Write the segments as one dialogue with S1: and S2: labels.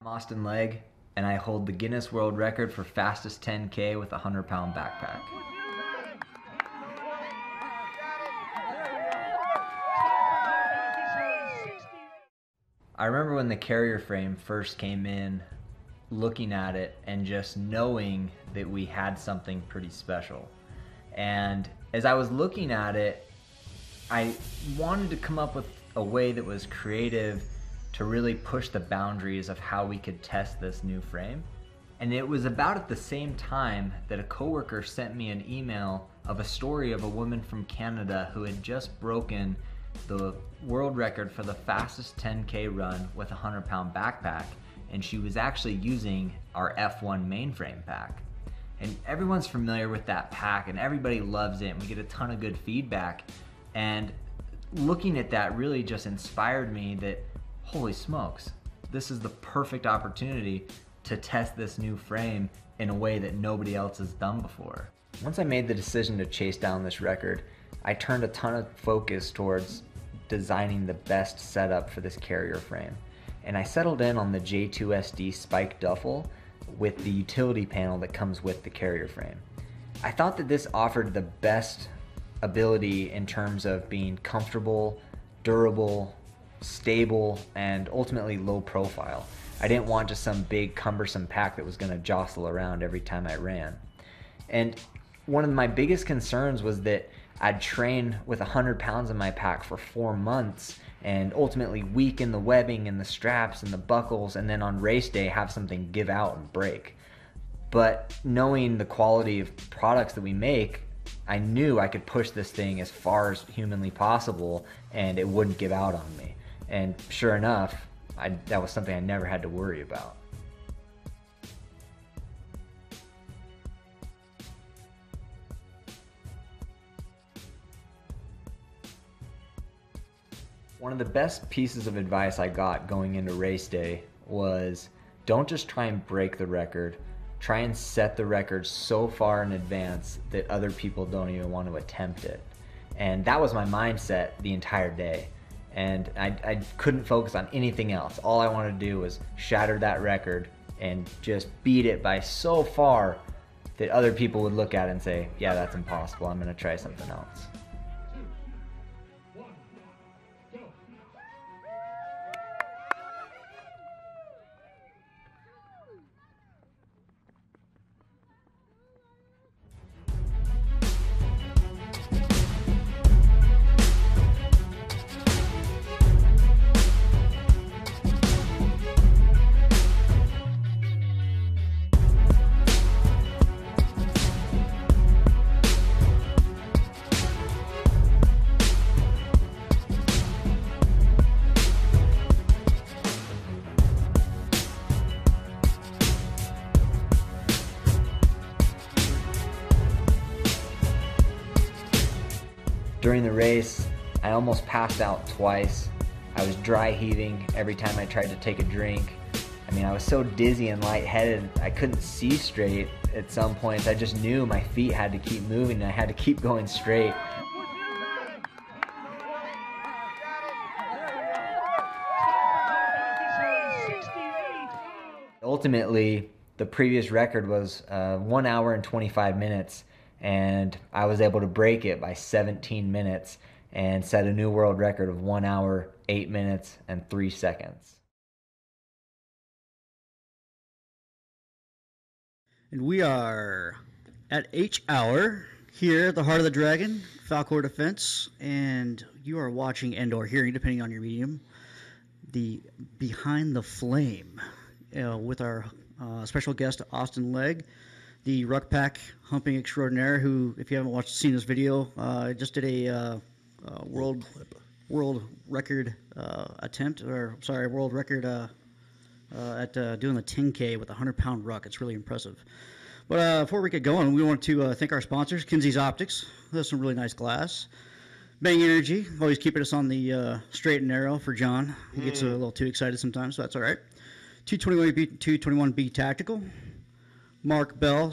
S1: I'm Austin Legg, and I hold the Guinness World Record for fastest 10K with a 100-pound backpack. I remember when the carrier frame first came in, looking at it and just knowing that we had something pretty special. And as I was looking at it, I wanted to come up with a way that was creative to really push the boundaries of how we could test this new frame. And it was about at the same time that a coworker sent me an email of a story of a woman from Canada who had just broken the world record for the fastest 10K run with a 100-pound backpack, and she was actually using our F1 mainframe pack. And everyone's familiar with that pack and everybody loves it, and we get a ton of good feedback. And looking at that really just inspired me that, holy smokes, this is the perfect opportunity to test this new frame in a way that nobody else has done before. Once I made the decision to chase down this record, I turned a ton of focus towards designing the best setup for this carrier frame. And I settled in on the J2SD spike duffel with the utility panel that comes with the carrier frame. I thought that this offered the best ability in terms of being comfortable, durable, stable, and ultimately low profile. I didn't want just some big cumbersome pack that was going to jostle around every time I ran. And one of my biggest concerns was that I'd train with 100 pounds in my pack for 4 months and ultimately weaken the webbing and the straps and the buckles, and then on race day have something give out and break. But knowing the quality of products that we make, I knew I could push this thing as far as humanly possible and it wouldn't give out on me. And sure enough, that was something I never had to worry about. One of the best pieces of advice I got going into race day was, don't just try and break the record, try and set the record so far in advance that other people don't even want to attempt it. And that was my mindset the entire day. And I couldn't focus on anything else. All I wanted to do was shatter that record and just beat it by so far that other people would look at it and say, yeah, that's impossible, I'm gonna try something else. During the race, I almost passed out twice. I was dry heaving every time I tried to take a drink. I mean, I was so dizzy and lightheaded, I couldn't see straight at some points. I just knew my feet had to keep moving and I had to keep going straight. Ultimately, the previous record was 1 hour and 25 minutes, and I was able to break it by 17 minutes and set a new world record of 1 hour, 8 minutes, and 3 seconds.
S2: And we are at H Hour here at the Heart of the Dragon, Falcor Defense, and you are watching and/or hearing, depending on your medium, the Behind the Flame with our special guest Austin Legg, the ruck pack humping extraordinaire. Who, if you haven't seen this video, just did a world record attempt, or sorry, world record at doing the 10K with a 100-pound ruck. It's really impressive. But before we get going, we want to thank our sponsors, Kinsey's Optics. That's some really nice glass. Bang Energy, always keeping us on the straight and narrow for John. He gets a little too excited sometimes, so that's all right. 221B Tactical. Mark Bell,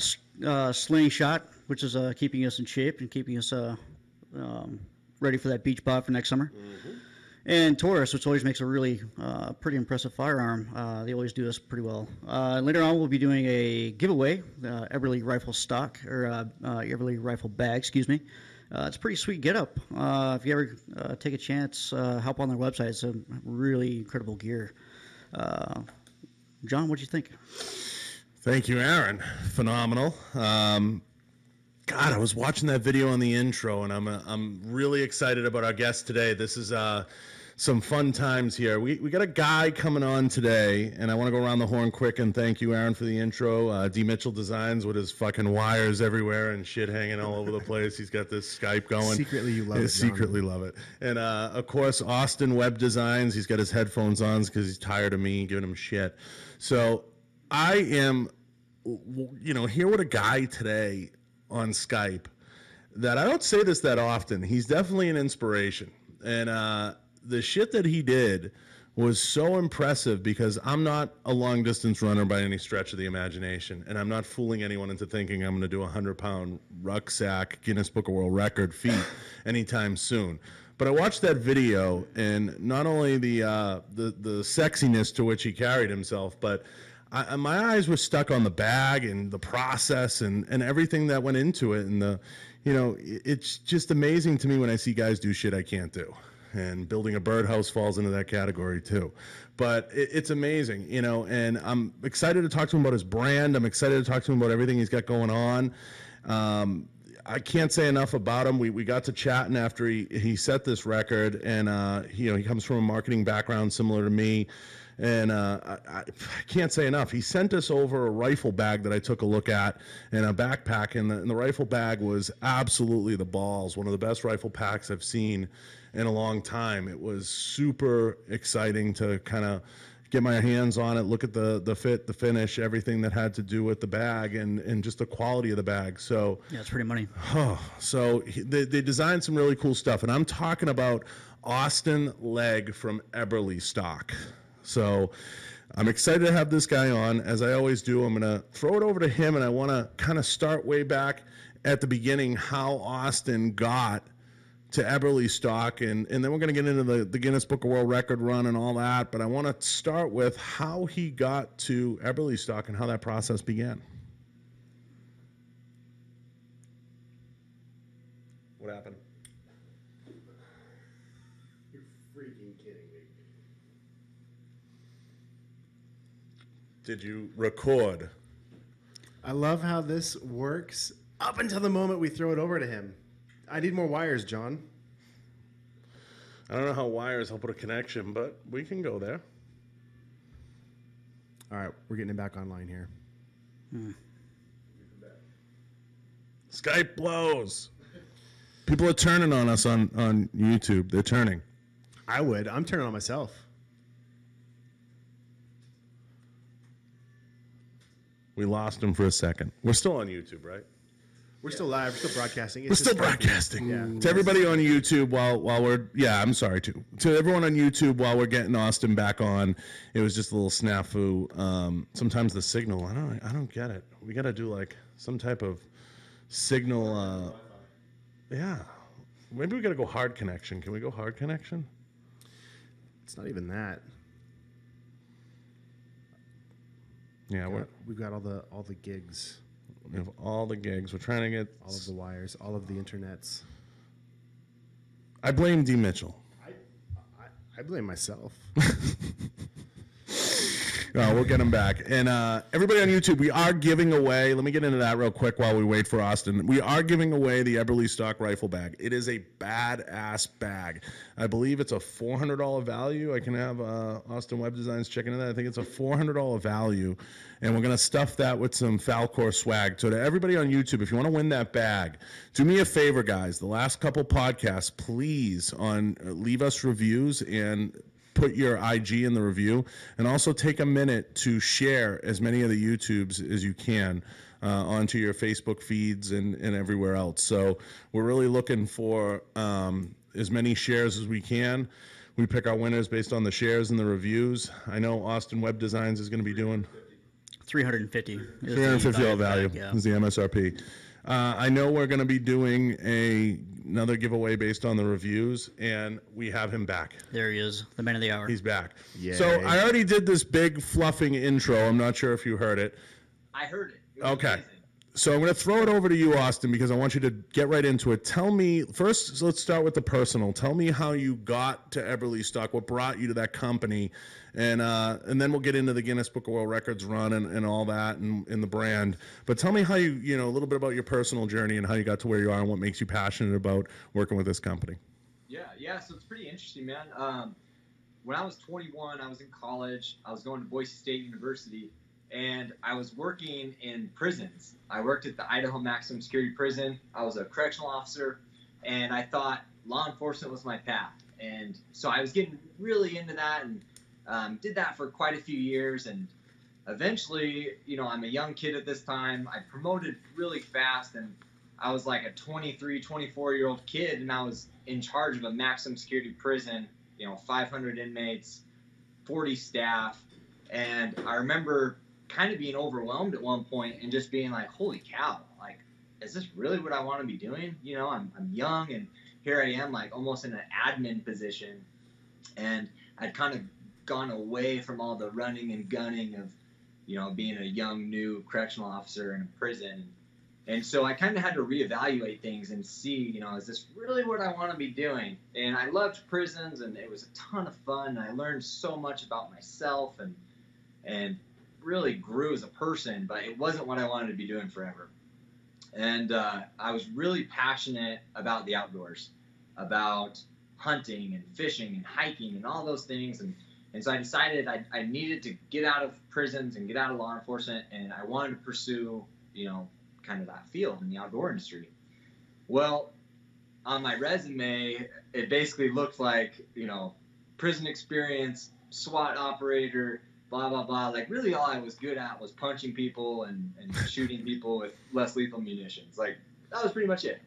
S2: Slingshot, which is keeping us in shape and keeping us ready for that beach bod for next summer. And Taurus, which always makes a really pretty impressive firearm. They always do this pretty well. Later on, we'll be doing a giveaway, Eberle rifle stock, or Eberle rifle bag, excuse me. It's a pretty sweet getup. If you ever take a chance, hop on their website. It's a really incredible gear. John, what'd you think?
S3: Thank you, Aaron. Phenomenal. God, I was watching that video on the intro, and I'm really excited about our guest today. This is some fun times here. We got a guy coming on today, and I want to go around the horn quick and thank you, Aaron, for the intro. D. Mitchell Designs with his fucking wires everywhere and shit hanging all over the place. He's got this Skype going.
S4: Secretly, you love it.
S3: Secretly love it. And of course, Austin Web Designs. He's got his headphones on because he's tired of me giving him shit. So I am, here with a guy today on Skype that I don't say this that often. He's definitely an inspiration. And the shit that he did was so impressive because I'm not a long distance runner by any stretch of the imagination. And I'm not fooling anyone into thinking I'm going to do a 100-pound rucksack Guinness Book of World Record feat anytime soon. But I watched that video, and not only the sexiness to which he carried himself, but my eyes were stuck on the bag and the process and everything that went into it. And it's just amazing to me when I see guys do shit I can't do. And building a birdhouse falls into that category too. But it's amazing, and I'm excited to talk to him about his brand. I'm excited to talk to him about everything he's got going on. I can't say enough about him. We got to chatting after he set this record, and he comes from a marketing background similar to me. And I can't say enough. He sent us over a rifle bag that I took a look at and a backpack, and the rifle bag was absolutely the balls. One of the best rifle packs I've seen in a long time. It was super exciting to kind of get my hands on it, look at the fit, the finish, everything that had to do with the bag and just the quality of the bag. So
S2: yeah, it's pretty money.
S3: So they designed some really cool stuff, and I'm talking about Austin Legg from Eberlestock. So I'm excited to have this guy on. As I always do, I'm going to throw it over to him, and I want to kind of start way back at the beginning, how Austin got to Eberlestock, and then we're going to get into the Guinness Book of World Record run and all that. But I want to start with how he got to Eberlestock and how that process began. What happened?
S4: You're freaking kidding me.
S3: Did you record?
S4: I love how this works up until the moment we throw it over to him. I need more wires, John.
S3: I don't know how wires help with a connection, but we can go there.
S4: All right, we're getting it back online here.
S3: Skype blows. People are turning on us on YouTube. They're turning.
S4: I would. I'm turning on myself.
S3: We lost him for a second. We're still on YouTube, right?
S4: We're still live. We're still broadcasting.
S3: We're still broadcasting.
S4: Yeah.
S3: To everybody on YouTube while we're, I'm sorry too. To everyone on YouTube while we're getting Austin back on, it was just a little snafu. Sometimes the signal, I don't get it. We got to do like some type of signal. Yeah. Maybe we got to go hard connection. Can we go hard connection?
S4: It's not even that.
S3: Yeah,
S4: we've got all the gigs,
S3: we have all the gigs. We're trying to get
S4: all of the wires, all of the internets.
S3: I blame D. Mitchell.
S4: I blame myself.
S3: We'll get him back. And everybody on YouTube, we are giving away, let me get into that real quick while we wait for Austin. We are giving away the Eberlestock rifle bag. It is a badass bag. I believe it's a $400 value. I can have Austin Web Designs check into that. I think it's a $400 value. And we're going to stuff that with some Falcor swag. So to everybody on YouTube, if you want to win that bag, do me a favor, guys. The last couple podcasts, please leave us reviews and put your IG in the review, and also take a minute to share as many of the YouTubes as you can onto your Facebook feeds and everywhere else. So we're really looking for as many shares as we can. We pick our winners based on the shares and the reviews. I know Austin Web Designs is going to be doing
S2: $350
S3: $350 value
S2: yeah.
S3: is the MSRP. I know we're going to be doing another giveaway based on the reviews, and we have him back.
S2: There he is, the man of the hour.
S3: He's back.
S4: Yay.
S3: So I already did this big fluffing intro. I'm not sure if you heard it.
S1: I heard it. It was
S3: Okay.
S1: amazing.
S3: So I'm going to throw it over to you, Austin, because I want you to get right into it. Tell me, first, let's start with the personal. Tell me how you got to Eberlestock, what brought you to that company, and then we'll get into the Guinness Book of World Records run and all that and the brand. But tell me how you know, a little bit about your personal journey and how you got to where you are and what makes you passionate about working with this company.
S1: Yeah, so it's pretty interesting, man. When I was 21, I was in college. I was going to Boise State University, and I was working in prisons. I worked at the Idaho Maximum Security Prison. I was a correctional officer, and I thought law enforcement was my path. And so I was getting really into that and did that for quite a few years. And eventually, you know, I'm a young kid at this time. I promoted really fast, and I was like a 23, 24-year-old kid, and I was in charge of a maximum security prison, you know, 500 inmates, 40 staff. And I remember kind of being overwhelmed at one point and just being like, holy cow, like, is this really what I want to be doing? You know, I'm young, and here I am, like, almost in an admin position. And I'd kind of gone away from all the running and gunning of, you know, being a young, new correctional officer in a prison. And so I kind of had to reevaluate things and see, you know, is this really what I want to be doing? And I loved prisons, and it was a ton of fun. I learned so much about myself and really grew as a person, but it wasn't what I wanted to be doing forever. And I was really passionate about the outdoors, about hunting and fishing and hiking and all those things. And so I decided I needed to get out of prisons and get out of law enforcement, and I wanted to pursue, you know, kind of that field in the outdoor industry. Well, on my resume, it basically looked like, you know, prison experience, SWAT operator, blah, blah, blah. Like, really all I was good at was punching people and shooting people with less lethal munitions. Like, that was pretty much it.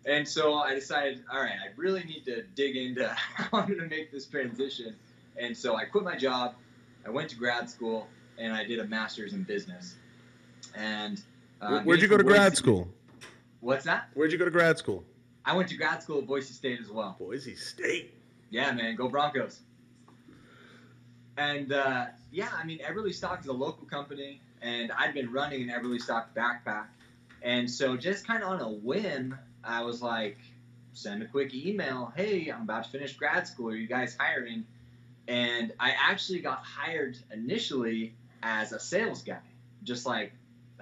S1: And so I decided, all right, I really need to dig into how I'm going to make this transition. And so I quit my job, I went to grad school, and I did a master's in business. And
S3: where'd you go to grad school?
S1: What's that?
S3: Where'd you go to grad school?
S1: I went to grad school at Boise State as well.
S3: Boise State.
S1: Yeah, man, go Broncos. And yeah, I mean, Eberlestock is a local company, and I'd been running an Eberlestock backpack. And so just kind of on a whim, I was like, send a quick email. Hey, I'm about to finish grad school. Are you guys hiring? And I actually got hired initially as a sales guy. Just like,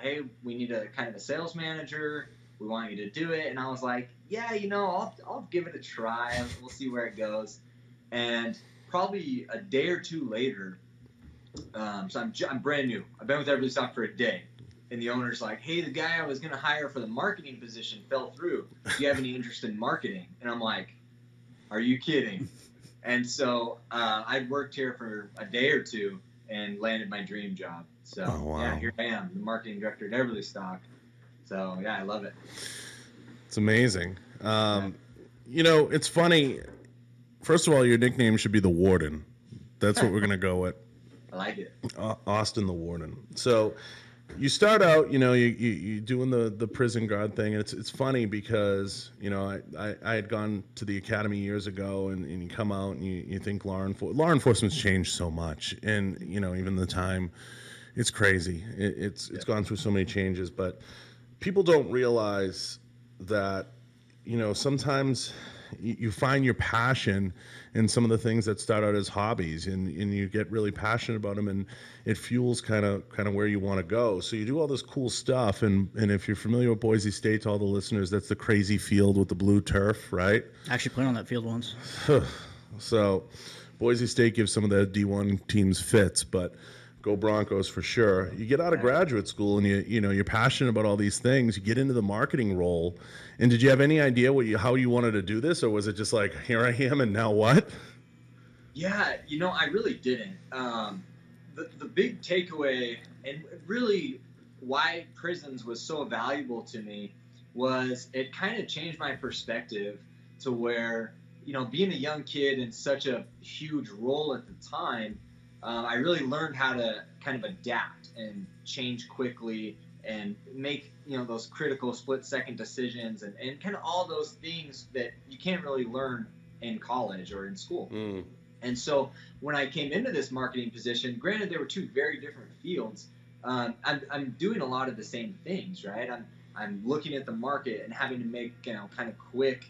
S1: hey, we need a kind of a sales manager. We want you to do it. And I was like, yeah, you know, I'll give it a try. We'll see where it goes. And probably a day or two later, so I'm brand new. I've been with Eberlestock for a day. And the owner's like, hey, the guy I was going to hire for the marketing position fell through. Do you have any interest in marketing? And I'm like, are you kidding? And so I worked here for a day or two and landed my dream job. So, yeah, here I am, the marketing director at Eberlestock. So, yeah, I love it.
S3: It's amazing. You know, it's funny. First of all, your nickname should be the Warden. That's what we're going to go with.
S1: I like it.
S3: Austin the Warden. So you start out, you know, you doing the prison guard thing. And it's funny because, you know, I had gone to the academy years ago, and you come out and you think law enforcement's changed so much. And, you know, even the time It's crazy. It's gone through so many changes, but people don't realize that, sometimes you find your passion in some of the things that start out as hobbies, and you get really passionate about them, and it fuels kind of where you want to go. So you do all this cool stuff, and if you're familiar with Boise State, to all the listeners, that's the crazy field with the blue turf, right?
S2: I actually played on that field once.
S3: So Boise State gives some of the D1 teams fits, but go Broncos for sure. You get out of graduate school and you're passionate about all these things. You get into the marketing role. And did you have any idea how you wanted to do this, or was it just like, here I am and now what?
S1: Yeah, I really didn't. The big takeaway, and really why prisons was so valuable to me, was it kind of changed my perspective to where, being a young kid in such a huge role at the time, I really learned how to kind of adapt and change quickly and make, those critical split-second decisions and kind of all those things that you can't really learn in college or in school. Mm. And so when I came into this marketing position, granted there were two very different fields, I'm doing a lot of the same things, right? I'm looking at the market and having to make, kind of quick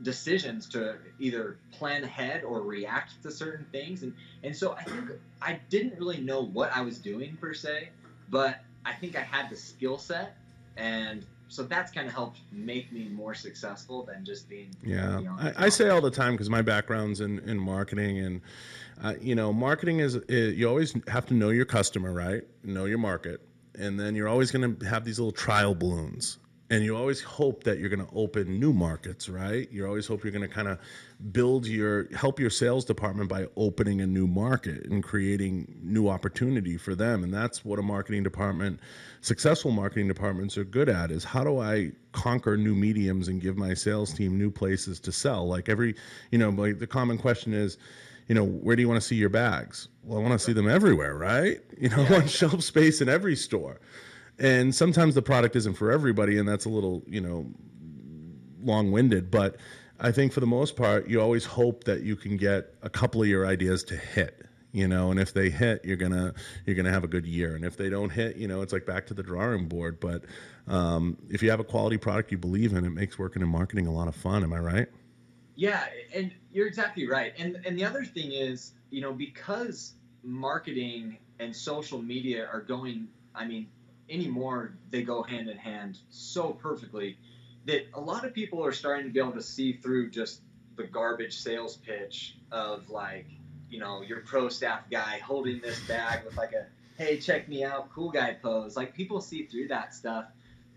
S1: decisions to either plan ahead or react to certain things. And so I think I didn't really know what I was doing per se, but I think I had the skill set, and so that's kind of helped make me more successful than just being.
S3: Yeah, I say all the time, because my background's in marketing, and marketing is you always have to know your customer, right? Know your market, and then you're always going to have these little trial balloons. And you always hope that you're going to open new markets, right? You always hope you're going to kind of help your sales department by opening a new market and creating new opportunity for them. And that's what successful marketing departments are good at, is how do I conquer new mediums and give my sales team new places to sell? Like the common question is, where do you want to see your bags? Well, I want to see them everywhere, right? I want shelf space in every store. And sometimes the product isn't for everybody, and that's a little, long-winded. But I think for the most part, you always hope that you can get a couple of your ideas to hit, and if they hit, you're gonna have a good year. And if they don't hit, it's like back to the drawing board. But if you have a quality product you believe in, it makes working in marketing a lot of fun. Am I right?
S1: Yeah, and you're exactly right. And the other thing is, because marketing and social media are going, anymore, they go hand in hand so perfectly that a lot of people are starting to be able to see through just the garbage sales pitch of, like, your pro staff guy holding this bag with like a, hey, check me out, cool guy pose. Like, people see through that stuff.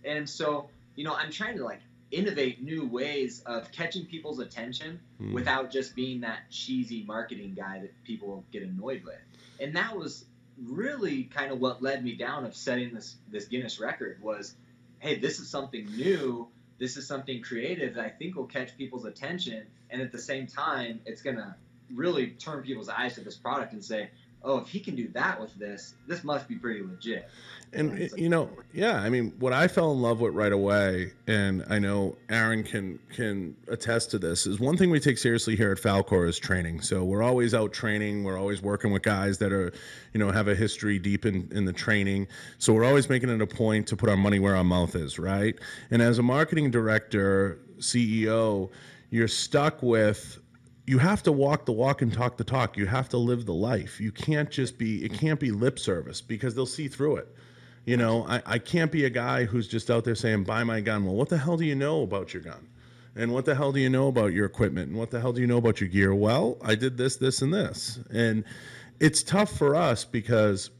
S1: And so, I'm trying to, like, innovate new ways of catching people's attention without just being that cheesy marketing guy that people get annoyed with. And that was really kind of what led me down of setting this Guinness record was, hey, this is something new, this is something creative that I think will catch people's attention, and at the same time it's gonna really turn people's eyes to this product and say, oh, if he can do that with this must be pretty legit.
S3: And what I fell in love with right away, and I know Aaron can attest to this, is one thing we take seriously here at Falcor is training. So we're always out training. We're always working with guys that are, have a history deep in the training. So we're always making it a point to put our money where our mouth is, right? And as a marketing director, CEO, you're stuck with, you have to walk the walk and talk the talk. You have to live the life. You can't just it can't be lip service, because they'll see through it. I can't be a guy who's just out there saying, buy my gun. Well, what the hell do you know about your gun? And what the hell do you know about your equipment? And what the hell do you know about your gear? Well, I did this, this, and this. And it's tough for us because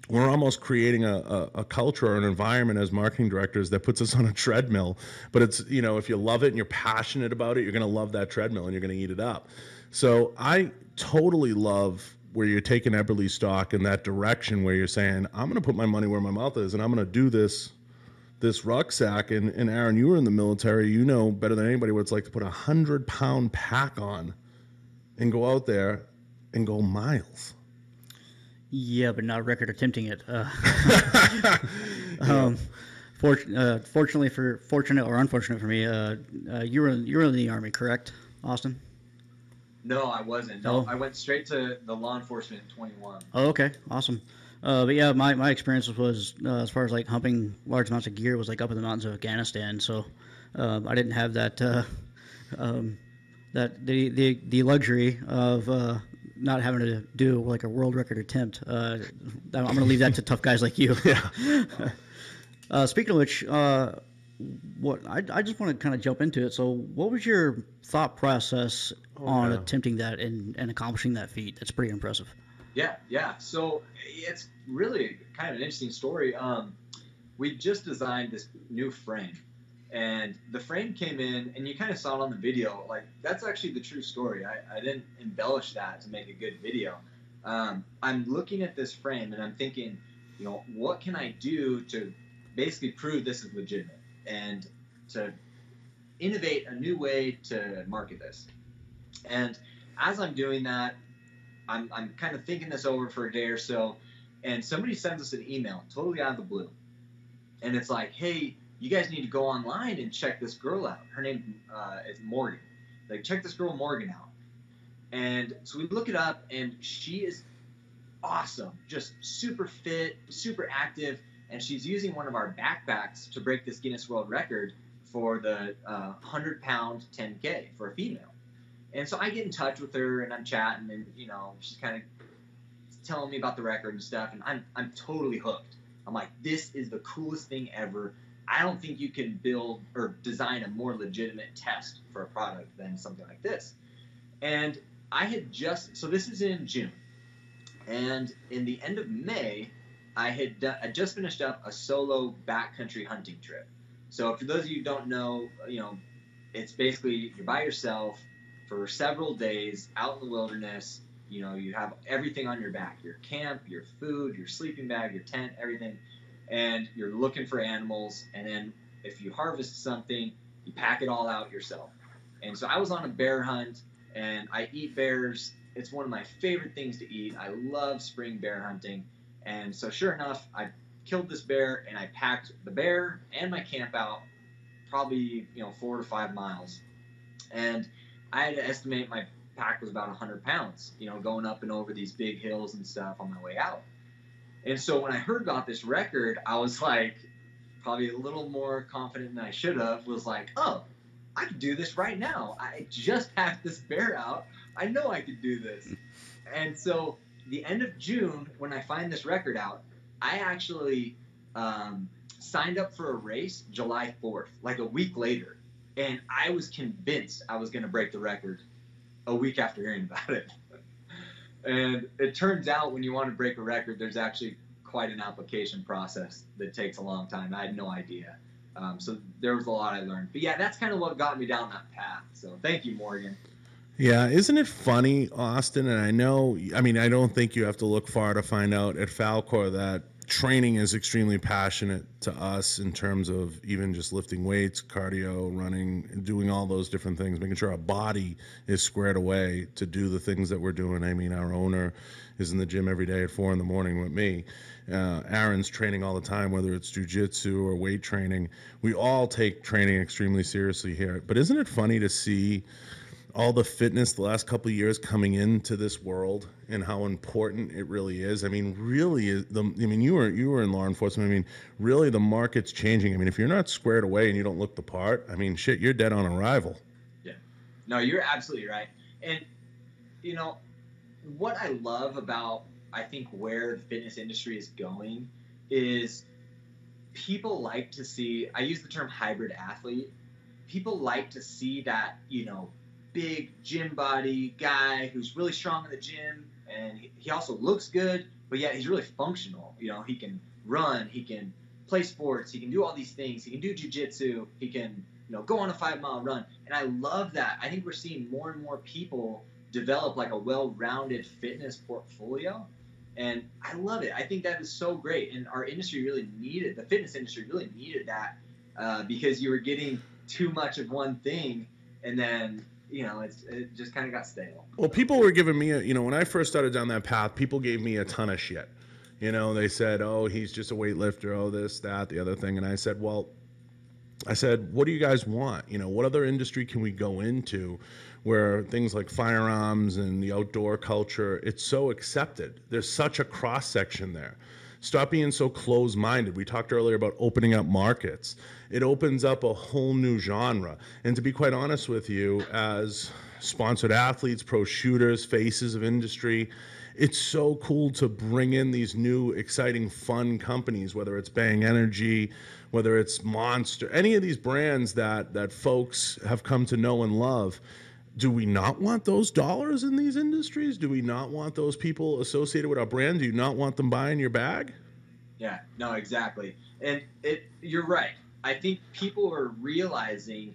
S3: we're almost creating a culture or an environment as marketing directors that puts us on a treadmill. But it's, if you love it and you're passionate about it, you're going to love that treadmill and you're going to eat it up. So I totally love where you're taking Eberlestock in that direction, where you're saying, I'm going to put my money where my mouth is, and I'm going to do this rucksack. And Aaron, you were in the military. You know better than anybody what it's like to put 100-pound pack on and go out there and go miles.
S2: Yeah, but not record attempting it. Fortunate or unfortunate for me, you were in the Army, correct, Austin?
S1: No, I wasn't. No, I went straight to the law enforcement at 21.
S2: Oh, okay, awesome. But yeah, my experience was as far as like humping large amounts of gear was like up in the mountains of Afghanistan. So I didn't have that the luxury of not having to do like a world record attempt. I'm going to leave that to tough guys like you.
S3: Yeah.
S2: Speaking of which, what I just want to kind of jump into it. So, what was your thought process on attempting that and accomplishing that feat? That's pretty impressive.
S1: Yeah. So it's really kind of an interesting story. We just designed this new frame, and the frame came in, and you kind of saw it on the video. Like, that's actually the true story. I didn't embellish that to make a good video. I'm looking at this frame, and I'm thinking, what can I do to basically prove this is legitimate and to innovate a new way to market this. And as I'm doing that, I'm kind of thinking this over for a day or so, and somebody sends us an email totally out of the blue. And it's like, hey, you guys need to go online and check this girl out. Her name is Morgan. Like, check this girl Morgan out. And so we look it up, and she is awesome, just super fit, super active, and she's using one of our backpacks to break this Guinness World Record for the 100-pound 10K for a female. And so I get in touch with her, and I'm chatting, and she's kind of telling me about the record and stuff, and I'm totally hooked. I'm like, this is the coolest thing ever. I don't think you can build or design a more legitimate test for a product than something like this. And I had so this is in June, and in the end of May, I just finished up a solo backcountry hunting trip. So for those of you who don't know, it's basically you're by yourself for several days out in the wilderness. You have everything on your back, your camp, your food, your sleeping bag, your tent, everything. And you're looking for animals. And then if you harvest something, you pack it all out yourself. And so I was on a bear hunt, and I eat bears. It's one of my favorite things to eat. I love spring bear hunting. And so sure enough, I killed this bear, and I packed the bear and my camp out probably 4 to 5 miles. And I had to estimate my pack was about 100 pounds, going up and over these big hills and stuff on my way out. And so when I heard about this record, I was like, probably a little more confident than I should have, was like, oh, I could do this right now. I just packed this bear out. I know I could do this. And so the end of June, when I find this record out, I actually signed up for a race July 4th, like a week later. And I was convinced I was going to break the record a week after hearing about it. And it turns out when you want to break a record, there's actually quite an application process that takes a long time. I had no idea. So there was a lot I learned. But yeah, that's kind of what got me down that path. So thank you, Morgan.
S3: Yeah, isn't it funny, Austin? And I don't think you have to look far to find out at Falcor that training is extremely passionate to us in terms of even just lifting weights, cardio, running, doing all those different things, making sure our body is squared away to do the things that we're doing. I mean, our owner is in the gym every day at 4 a.m. with me. Aaron's training all the time, whether it's jujitsu or weight training. We all take training extremely seriously here. But isn't it funny to see all the fitness the last couple of years coming into this world and how important it really is? I mean, really, you were in law enforcement. I mean, really, the market's changing. I mean, if you're not squared away and you don't look the part, I mean, shit, you're dead on arrival.
S1: Yeah. No, you're absolutely right. And, what I love about, I think, where the fitness industry is going is people like to see, I use the term hybrid athlete. People like to see that, big gym body guy who's really strong in the gym, and he also looks good, but yet he's really functional. He can run, he can play sports, he can do all these things, he can do jiu-jitsu, he can go on a 5-mile run. And I love that. I think we're seeing more and more people develop like a well-rounded fitness portfolio, and I love it. I think that is so great, and our industry really needed, the fitness industry really needed that, because you were getting too much of one thing, and then it just kind of got stale.
S3: Well, people were giving me when I first started down that path, people gave me a ton of shit. They said, oh, he's just a weightlifter, oh, this, that, the other thing. And I said, well, I said, what do you guys want? You know, what other industry can we go into where things like firearms and the outdoor culture, it's so accepted. There's such a cross section there. Stop being so closed-minded. We talked earlier about opening up markets. It opens up a whole new genre. And to be quite honest with you, as sponsored athletes, pro shooters, faces of industry, it's so cool to bring in these new, exciting, fun companies, whether it's Bang Energy, whether it's Monster, any of these brands that folks have come to know and love. Do we not want those dollars in these industries? Do we not want those people associated with our brand? Do you not want them buying your bag?
S1: Yeah, no, exactly. And you're right. I think people are realizing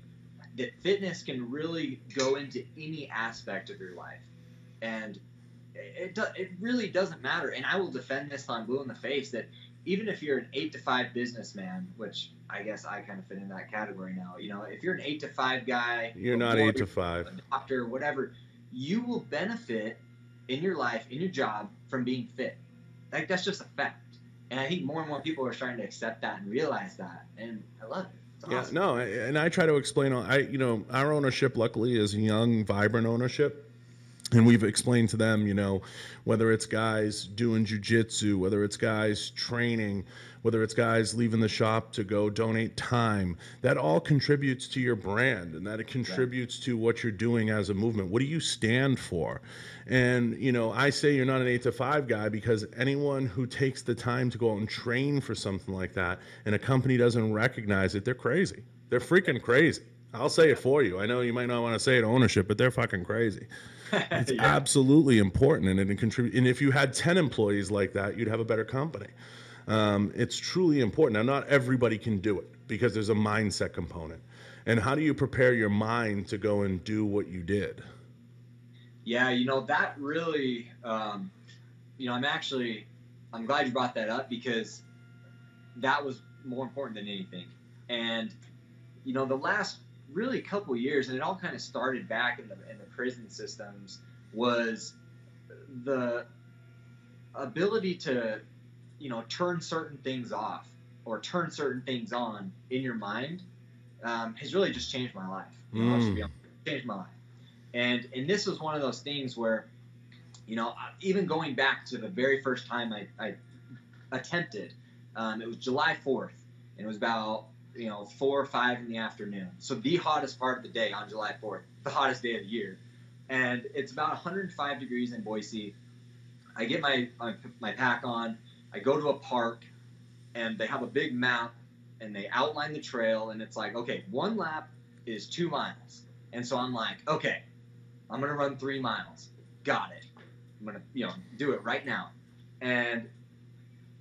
S1: that fitness can really go into any aspect of your life. And it really doesn't matter. And I will defend this on blue in the face that even if you're an 8-to-5 businessman, which I guess I kind of fit in that category now, you know, if you're an 8-to-5 guy,
S3: you're not 8-to-5,
S1: a doctor, whatever, you will benefit in your life, in your job, from being fit. Like, that's just a fact. And I think more and more people are starting to accept that and realize that. And I love it. It's awesome.
S3: Yeah, no, and I try to explain, our ownership, luckily, is young, vibrant ownership. And we've explained to them, you know, whether it's guys doing jujitsu, whether it's guys training, whether it's guys leaving the shop to go donate time, that all contributes to your brand, and that it contributes to what you're doing as a movement. What do you stand for? And, you know, I say you're not an 8-to-5 guy because anyone who takes the time to go out and train for something like that and a company doesn't recognize it, they're crazy. They're freaking crazy. I'll say it for you. I know you might not want to say it to ownership, but they're fucking crazy. It's absolutely important, and it contributes. And if you had 10 employees like that, you'd have a better company. It's truly important. Now, not everybody can do it because there's a mindset component. And how do you prepare your mind to go and do what you did?
S1: Yeah, you know, that really, you know, I'm glad you brought that up because that was more important than anything. And, you know, the last really couple years, and it all kind of started back in the prison systems, was the ability to, you know, turn certain things off or turn certain things on in your mind has really just changed my life. You know, I'll just be honest, changed my life. And this was one of those things where, you know, even going back to the very first time I attempted, it was July 4th, and it was about, you know, 4 or 5 in the afternoon. So the hottest part of the day on July 4th, the hottest day of the year. And it's about 105 degrees in Boise. I get my pack on. I go to a park, and they have a big map, and they outline the trail, and it's like, okay, 1 lap is 2 miles. And so I'm like, okay, I'm going to run 3 miles. Got it. I'm going to, you know, do it right now. And,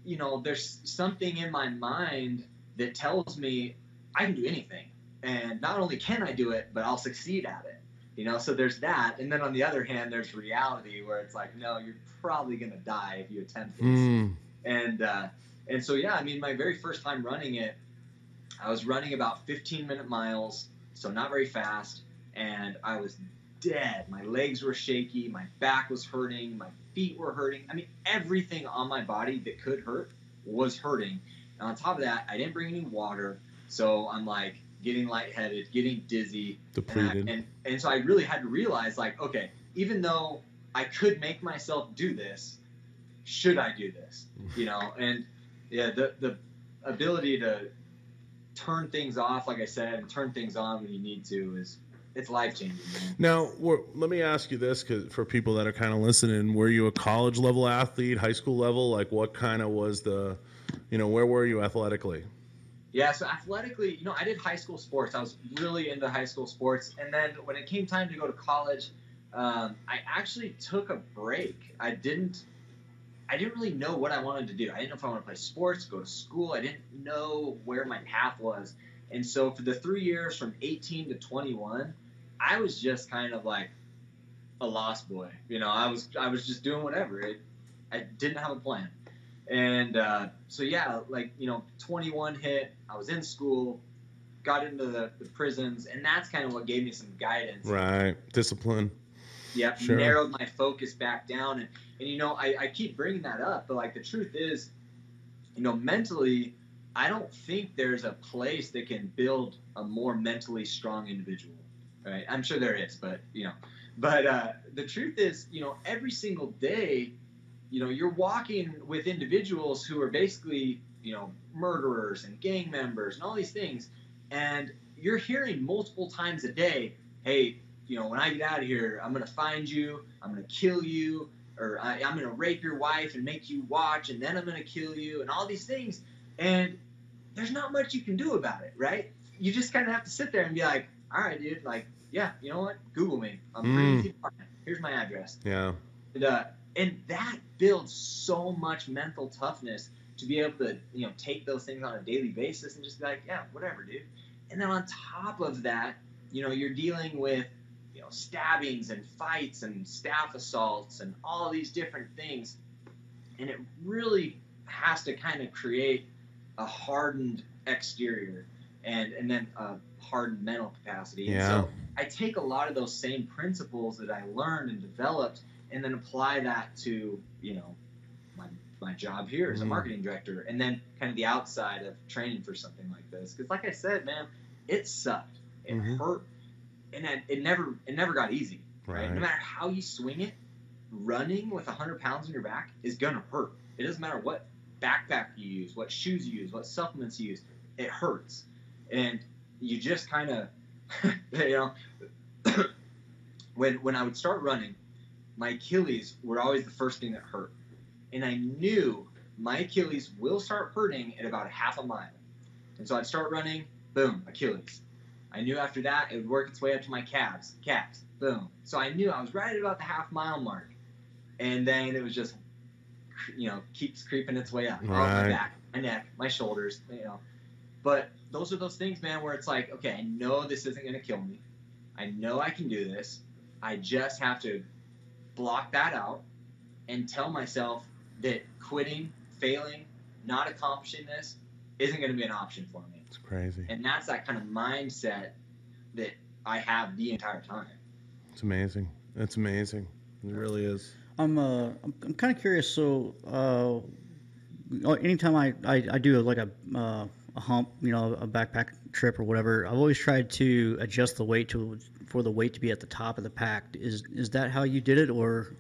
S1: you know, there's something in my mind that tells me I can do anything. And not only can I do it, but I'll succeed at it. You know, so there's that. And then on the other hand, there's reality where it's like, no, you're probably going to die if you attempt this. And so, yeah, I mean, my very first time running it, I was running about 15-minute miles, so not very fast. And I was dead. My legs were shaky. My back was hurting. My feet were hurting. I mean, everything on my body that could hurt was hurting. And on top of that, I didn't bring any water. So I'm like getting lightheaded, getting dizzy.
S3: Depleted.
S1: And so I really had to realize, like, okay, even though I could make myself do this, should I do this? You know, and yeah, the ability to turn things off, like I said, and turn things on when you need to it's life-changing, man.
S3: Now, let me ask you this, because for people that are kind of listening, were you a college-level athlete, high school level? Like, what kind of was the, you know, where were you athletically?
S1: Yeah, so athletically, you know, I did high school sports. I was really into high school sports. And then when it came time to go to college, I actually took a break. I didn't really know what I wanted to do. I didn't know if I wanted to play sports, go to school. I didn't know where my path was. And so for the 3 years from 18 to 21, I was just kind of like a lost boy. You know, I was just doing whatever. I didn't have a plan. And so, yeah, like, you know, 21 hit, I was in school, got into the prisons, and that's kind of what gave me some guidance.
S3: Right. Discipline.
S1: Yep. Sure. Narrowed my focus back down. And you know, I keep bringing that up, but, like, the truth is, you know, mentally, I don't think there's a place that can build a more mentally strong individual, right? I'm sure there is, but the truth is, every single day, you're walking with individuals who are basically, murderers and gang members and all these things, and you're hearing multiple times a day, hey, when I get out of here, I'm gonna find you, I'm gonna kill you, or I'm gonna rape your wife and make you watch, and then I'm gonna kill you, and all these things, and there's not much you can do about it, right? You just kind of have to sit there and be like, all right, dude, like, yeah, you know what? Google me. I'm pretty easy to find. Here's my address.
S3: Yeah.
S1: And that builds so much mental toughness to be able to, take those things on a daily basis and just be like, yeah, whatever, dude. And then on top of that, you're dealing with, stabbings and fights and staff assaults and all these different things. And it really has to kind of create a hardened exterior and then a hardened mental capacity.
S3: Yeah.
S1: And so I take a lot of those same principles that I learned and developed and then apply that to, my job here as a marketing director, and then kind of the outside of training for something like this. Because like I said, man, it sucked. It hurt. And it never got easy, right? No matter how you swing it, running with 100 pounds on your back is going to hurt. It doesn't matter what backpack you use, what shoes you use, what supplements you use. It hurts. And you just kind of, when I would start running, my Achilles were always the first thing that hurt. And I knew my Achilles will start hurting at about a half a mile. And so I'd start running, boom, Achilles. I knew after that it would work its way up to my calves, boom. So I knew I was right at about the half mile mark. And then it was just, keeps creeping its way up. My back, my neck, my shoulders, But those are those things, man, where it's like, okay, I know this isn't going to kill me. I know I can do this. I just have to block that out and tell myself that quitting, failing, not accomplishing this isn't going to be an option for me.
S3: It's crazy.
S1: And that's that kind of mindset that I have the entire time.
S3: It's amazing. It's amazing. It really is.
S2: I'm kind of curious. So, anytime I do like a hump, a backpack trip or whatever, I've always tried to adjust the weight for the weight to be at the top of the pack. Is that how you did it, or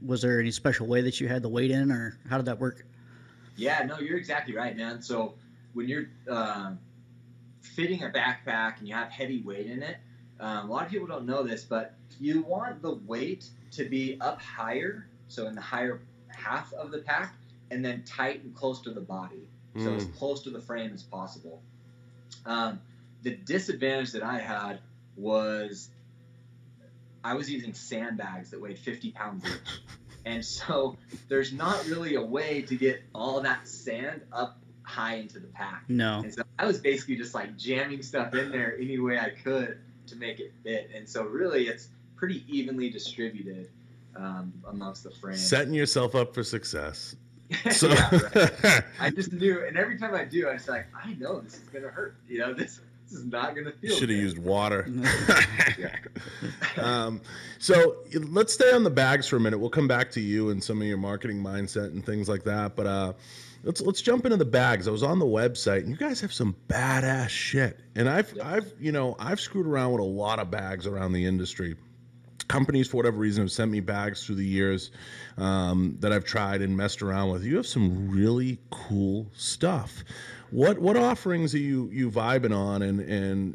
S2: was there any special way that you had the weight in, or how did that work?
S1: Yeah, no, you're exactly right, man. So when you're fitting a backpack and you have heavy weight in it, a lot of people don't know this, but you want the weight to be up higher, so in the higher half of the pack, and then tight and close to the body, so as close to the frame as possible. The disadvantage that I had was I was using sandbags that weighed 50 pounds each. And so there's not really a way to get all that sand up high into the pack.
S2: No.
S1: And so I was basically just like jamming stuff in there any way I could to make it fit. And so really it's pretty evenly distributed amongst the frame.
S3: Setting yourself up for success. So.
S1: Yeah, right. I just knew, and every time I do, I was like, I know this is going to hurt. This is not going to feel
S3: Should have
S1: good.
S3: used water. So let's stay on the bags for a minute. We'll come back to you and some of your marketing mindset and things like that. But let's jump into the bags. I was on the website, and you guys have some badass shit. And I've screwed around with a lot of bags around the industry. Companies, for whatever reason, have sent me bags through the years that I've tried and messed around with. You have some really cool stuff. What offerings are you vibing on, and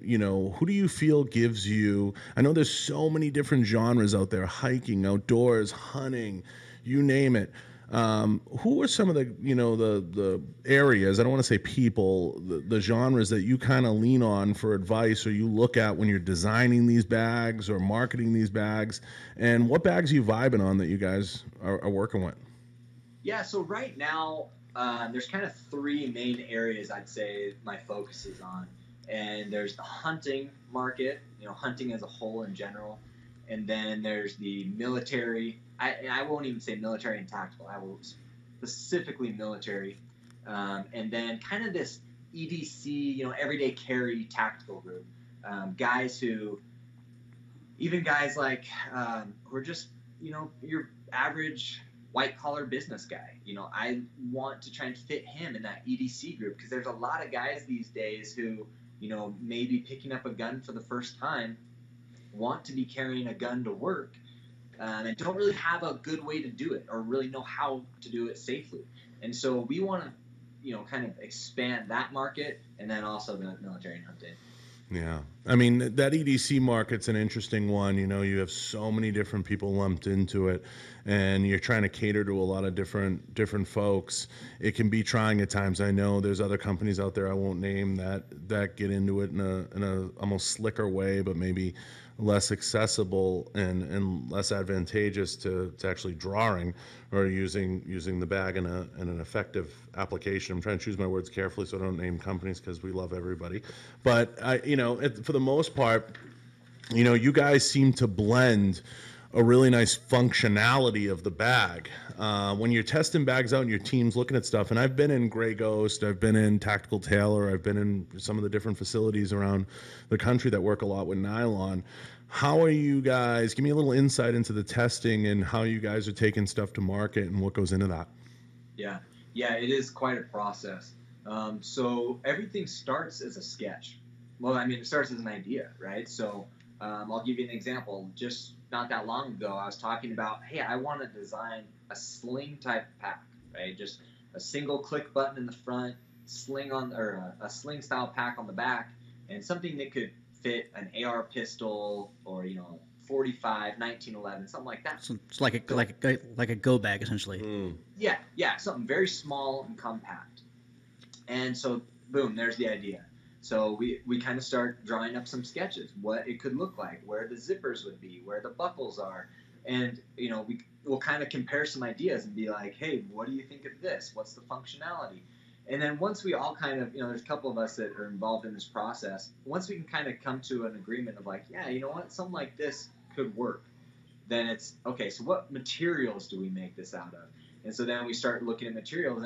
S3: who do you feel gives you? I know there's so many different genres out there: hiking, outdoors, hunting, you name it. Who are some of the areas, I don't want to say people, the genres that you kind of lean on for advice, or you look at when you're designing these bags or marketing these bags, and what bags are you vibing on that you guys are working with?
S1: Yeah, so right now there's kind of three main areas I'd say my focus is on. And there's the hunting market, hunting as a whole in general. And then there's the military. I won't even say military and tactical. I will specifically military. And then kind of this EDC, everyday carry tactical group. Guys like who are just, your average white collar business guy. I want to try and fit him in that EDC group, because there's a lot of guys these days who, maybe picking up a gun for the first time, want to be carrying a gun to work, and don't really have a good way to do it or really know how to do it safely. And so we want to, kind of expand that market, and then also the military and hunting.
S3: Yeah. I mean, that EDC market's an interesting one. You have so many different people lumped into it, and you're trying to cater to a lot of different folks. It can be trying at times. I know there's other companies out there I won't name that get into it in a almost slicker way, but maybe less accessible and less advantageous to actually drawing or using the bag in an effective application. I'm trying to choose my words carefully so I don't name companies, because we love everybody. But for the most part, you guys seem to blend a really nice functionality of the bag. When you're testing bags out and your team's looking at stuff, and I've been in Grey Ghost, I've been in Tactical Tailor, I've been in some of the different facilities around the country that work a lot with nylon. How are you guys, give me a little insight into the testing and how you guys are taking stuff to market and what goes into that.
S1: Yeah, it is quite a process. So everything starts as a sketch. Well, I mean, it starts as an idea, right? So I'll give you an example. Just not that long ago, I was talking about, hey, I want to design a sling type pack, right? Just a single click button in the front, a sling style pack on the back, and something that could fit an AR pistol or 45, 1911, something like that.
S2: So it's like a go bag essentially.
S1: Yeah, something very small and compact. And so, boom, there's the idea. So we kind of start drawing up some sketches, what it could look like, where the zippers would be, where the buckles are. And, we'll kind of compare some ideas and be like, hey, what do you think of this? What's the functionality? And then once we all kind of, there's a couple of us that are involved in this process, once we can kind of come to an agreement of like, yeah, you know what, something like this could work, then it's, okay, so what materials do we make this out of? And so then we start looking at materials,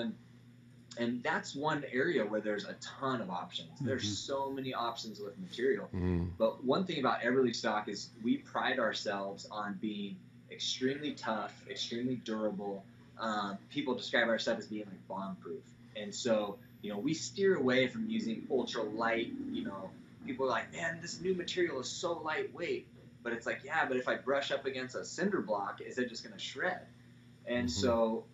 S1: and that's one area where there's a ton of options. Mm-hmm. There's so many options with material. Mm-hmm. But one thing about Eberlestock is we pride ourselves on being extremely tough, extremely durable. People describe our stuff as being like bomb-proof. And so, we steer away from using ultra light, people are like, man, this new material is so lightweight. But it's like, yeah, but if I brush up against a cinder block, is it just going to shred? And so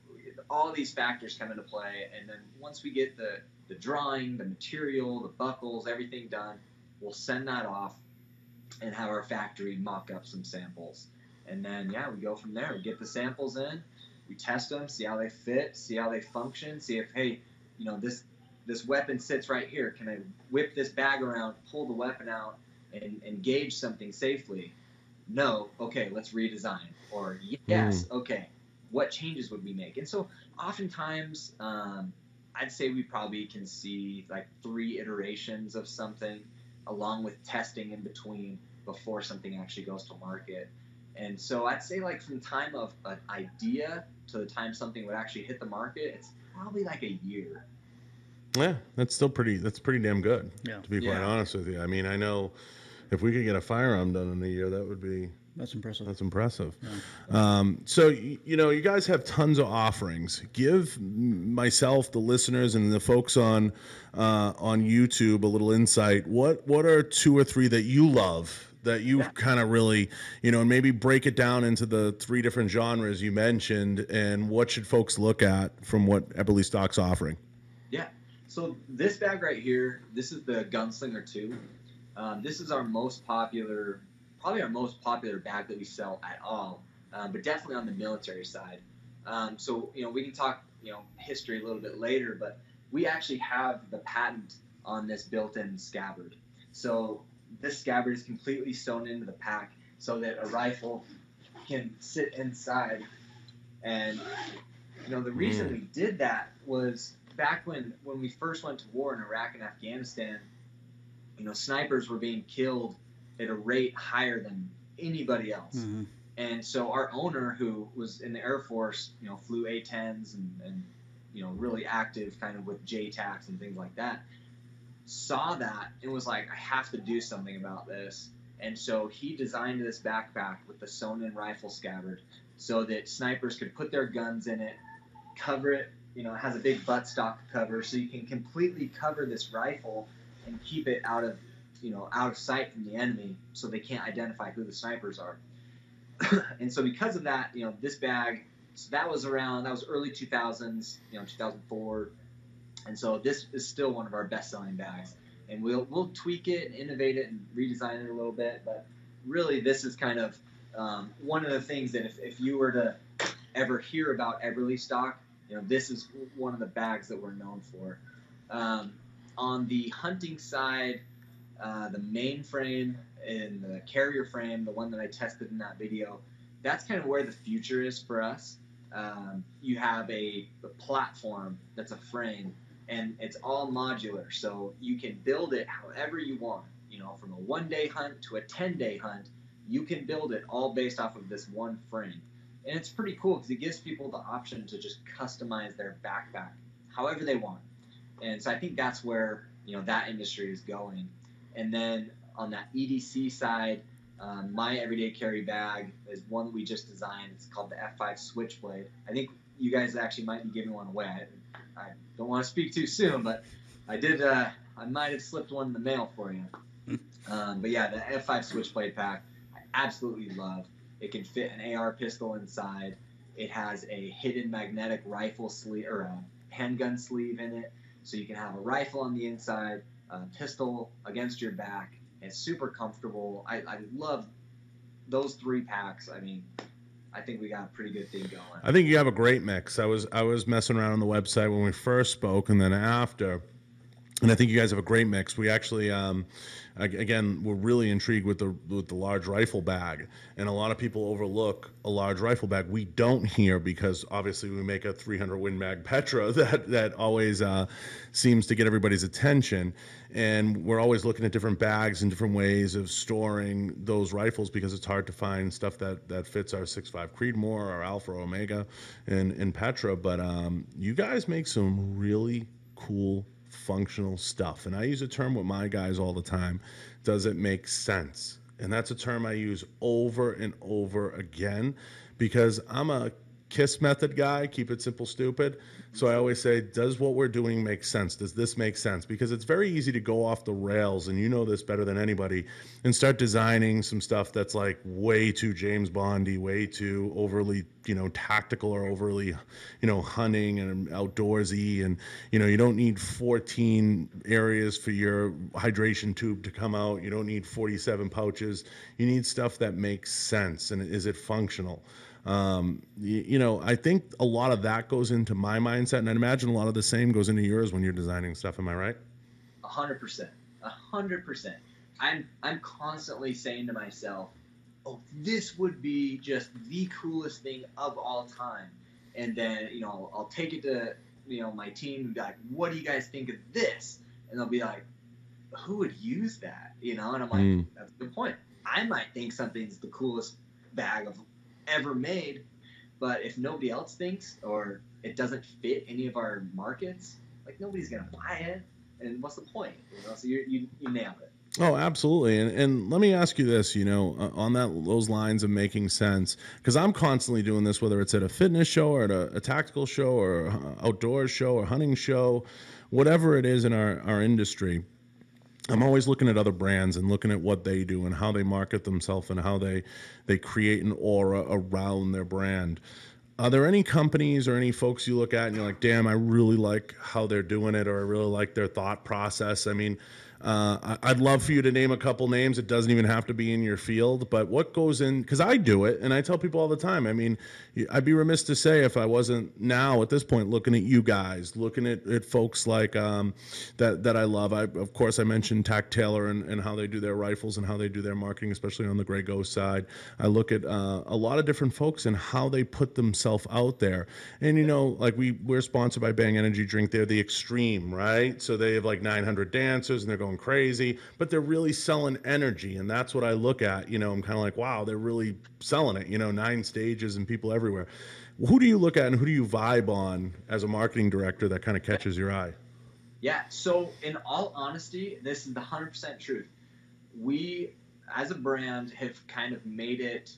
S1: all these factors come into play. And then once we get the drawing, the material, the buckles, everything done, we'll send that off and have our factory mock up some samples. And then, we go from there. We get the samples in. We test them, see how they fit, see how they function, see if, hey, this weapon sits right here. Can I whip this bag around, pull the weapon out, and engage something safely? No. Okay, let's redesign. Or yes. Okay, what changes would we make? And so oftentimes, I'd say we probably can see like 3 iterations of something along with testing in between before something actually goes to market. And so I'd say like from time of an idea to the time something would actually hit the market, it's probably like a year.
S3: Yeah, that's pretty damn good, to be quite honest with you. I mean, I know if we could get a firearm done in a year, that's impressive. Yeah. So, you guys have tons of offerings. Give myself, the listeners, and the folks on YouTube a little insight. What are 2 or 3 that you love, that you kind of really, and maybe break it down into the 3 different genres you mentioned, and what should folks look at from what Eberlestock's offering? Yeah.
S1: So this bag right here, this is the Gunslinger 2. This is our most popular, probably our most popular bag that we sell at all, but definitely on the military side. So, we can talk, history a little bit later, but we actually have the patent on this built-in scabbard. So this scabbard is completely sewn into the pack so that a rifle can sit inside. And, the reason we did that was back when we first went to war in Iraq and Afghanistan, snipers were being killed at a rate higher than anybody else. Mm-hmm. And so our owner, who was in the Air Force, flew A-10s and really active kind of with JTACs and things like that, saw that and was like, I have to do something about this. And so he designed this backpack with the sewn-in rifle scabbard so that snipers could put their guns in it, cover it. You know, it has a big buttstock cover, so you can completely cover this rifle and keep it out of sight from the enemy, so they can't identify who the snipers are. And so because of that, this bag, so that was early 2000s, 2004. And so this is still one of our best-selling bags. And we'll tweak it and innovate it and redesign it a little bit. But really, this is kind of one of the things that if you were to ever hear about Eberlestock, this is one of the bags that we're known for. On the hunting side, the main frame and the carrier frame, the one that I tested in that video, that's kind of where the future is for us. You have a platform that's a frame, and it's all modular, so you can build it however you want. From a 1-day hunt to a 10-day hunt, you can build it all based off of this one frame. And it's pretty cool because it gives people the option to just customize their backpack however they want. And so I think that's where that industry is going. And then on that EDC side, my everyday carry bag is one we just designed. It's called the F5 Switchblade. I think you guys actually might be giving one away. I don't want to speak too soon, but I did. I might have slipped one in the mail for you. But yeah, the F5 Switchblade pack, I absolutely love. It can fit an AR pistol inside. It has a hidden magnetic rifle sleeve or a handgun sleeve in it, so you can have a rifle on the inside, a pistol against your back. It's super comfortable. I love those 3 packs. I mean, I think we got a pretty good thing going.
S3: I think you have a great mix. I was messing around on the website when we first spoke, and then after. And I think you guys have a great mix. We actually, again, we're really intrigued with the large rifle bag, and a lot of people overlook a large rifle bag. We don't here because obviously we make a 300 Win Mag Petra that always seems to get everybody's attention, and we're always looking at different bags and different ways of storing those rifles because it's hard to find stuff that fits our 6.5 Creedmoor, our Alpha or Omega, and Petra. But you guys make some really cool functional stuff, and I use a term with my guys all the time: does it make sense? And that's a term I use over and over again because I'm a KISS method guy, keep it simple stupid. So I always say, does what we're doing make sense? Does this make sense? Because it's very easy to go off the rails, and you know this better than anybody, and start designing some stuff that's like way too James Bondy, way too overly tactical, or overly hunting and outdoorsy, and you don't need 14 areas for your hydration tube to come out. You don't need 47 pouches. You need stuff that makes sense, and is it functional? I think a lot of that goes into my mindset, and I'd imagine a lot of the same goes into yours when you're designing stuff. Am I right?
S1: 100%. 100%. I'm constantly saying to myself, oh, this would be just the coolest thing of all time. And then, I'll take it to, my team and be like, what do you guys think of this? And they'll be like, who would use that? And I'm like, that's a good point. I might think something's the coolest bag of ever made, but if nobody else thinks, or it doesn't fit any of our markets, like, nobody's gonna buy it, and what's the point? So you nailed it.
S3: Oh, absolutely. And let me ask you this, on those lines of making sense, because I'm constantly doing this, whether it's at a fitness show or at a tactical show or outdoors show or hunting show, whatever it is in our industry. I'm always looking at other brands and looking at what they do and how they market themselves and how they create an aura around their brand. Are there any companies or any folks you look at and you're like, damn, I really like how they're doing it, or I really like their thought process? I mean, I'd love for you to name a couple names. It doesn't even have to be in your field, but what goes in, because I do it and I tell people all the time. I mean, I'd be remiss to say if I wasn't now at this point looking at you guys, looking at folks like that I love. Of course, I mentioned Tac Taylor and how they do their rifles and how they do their marketing, especially on the Grey Ghost side. I look at a lot of different folks and how they put themselves out there. And, like we're sponsored by Bang Energy Drink. They're the extreme, right? So they have like 900 dancers and they're going crazy, but they're really selling energy. And that's what I look at. I'm kind of like, wow, they're really selling it, 9 stages and people everywhere. Who do you look at and who do you vibe on as a marketing director that kind of catches your eye?
S1: Yeah. So in all honesty, this is the 100% truth. We, as a brand, have kind of made it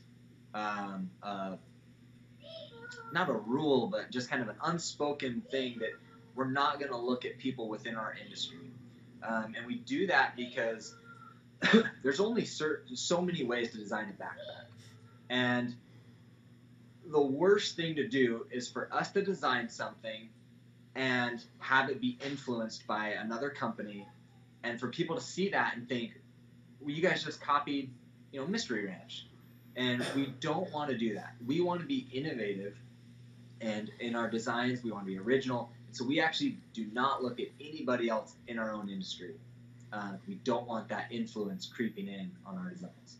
S1: not a rule, but just kind of an unspoken thing that we're not going to look at people within our industry. And we do that because there's only so many ways to design a backpack. And the worst thing to do is for us to design something and have it be influenced by another company, and for people to see that and think, well, you guys just copied, Mystery Ranch. And we don't want to do that. We want to be innovative, and in our designs, we want to be original. So we actually do not look at anybody else in our own industry. We don't want that influence creeping in on our designs.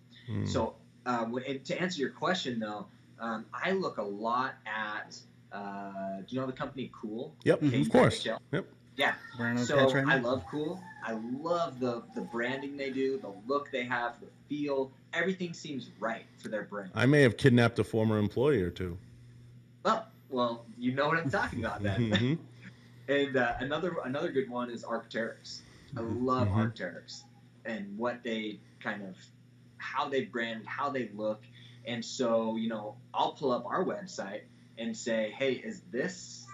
S1: So to answer your question, though, I look a lot at, do you know the company Cool?
S3: Yep, of course.
S1: Yep. Yeah.
S2: So
S1: I love Cool. I love the branding they do, the look they have, the feel. Everything seems right for their brand.
S3: I may have kidnapped a former employee or two.
S1: Oh, well, you know what I'm talking about then. And another good one is Arc'teryx. I love Arc'teryx and what they how they brand, how they look. And so, I'll pull up our website and say, hey, is this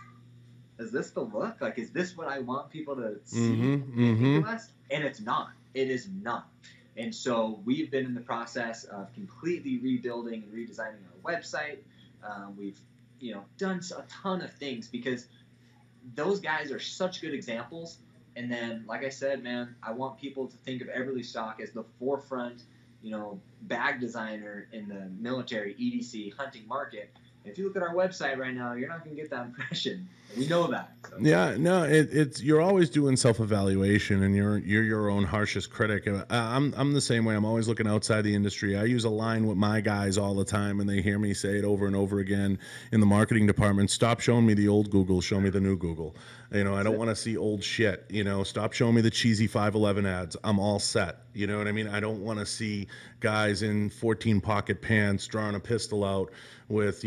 S1: the look? Like, is this what I want people to see of us? And it's not. It is not. And so we've been in the process of completely rebuilding and redesigning our website. We've, done a ton of things because those guys are such good examples. And then, like I said, man, I want people to think of Eberlestock as the forefront, bag designer in the military EDC hunting market. If you look at our website right now, you're not going to get that impression. We know that. So.
S3: Yeah, no, it's you're always doing self-evaluation, and you're your own harshest critic. I'm the same way. I'm always looking outside the industry. I use a line with my guys all the time, and they hear me say it over and over again in the marketing department. Stop showing me the old Google. Show me the new Google. I don't want to see old shit. Stop showing me the cheesy 511 ads. I'm all set. You know what I mean? I don't want to see guys in 14 pocket pants drawing a pistol out with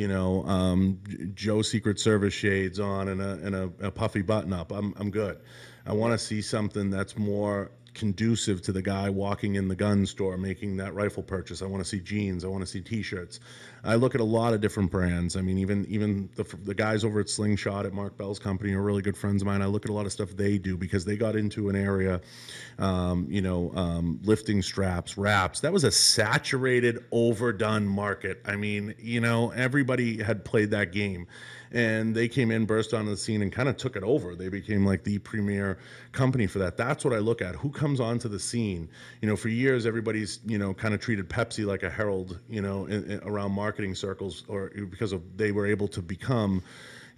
S3: Joe Secret Service shades on and a puffy button up. I'm good. I want to see something that's more conducive to the guy walking in the gun store making that rifle purchase. I want to see jeans. I want to see T-shirts. I look at a lot of different brands. I mean, even the guys over at Slingshot at Mark Bell's company are really good friends of mine. I look at a lot of stuff they do because they got into an area, lifting straps, wraps. That was a saturated, overdone market. I mean, everybody had played that game. And they came in, burst onto the scene, and kind of took it over. They became like the premier company for that. That's what I look at. Who comes onto the scene? For years, everybody's, kind of treated Pepsi like a herald, around marketing circles, or because they were able to become,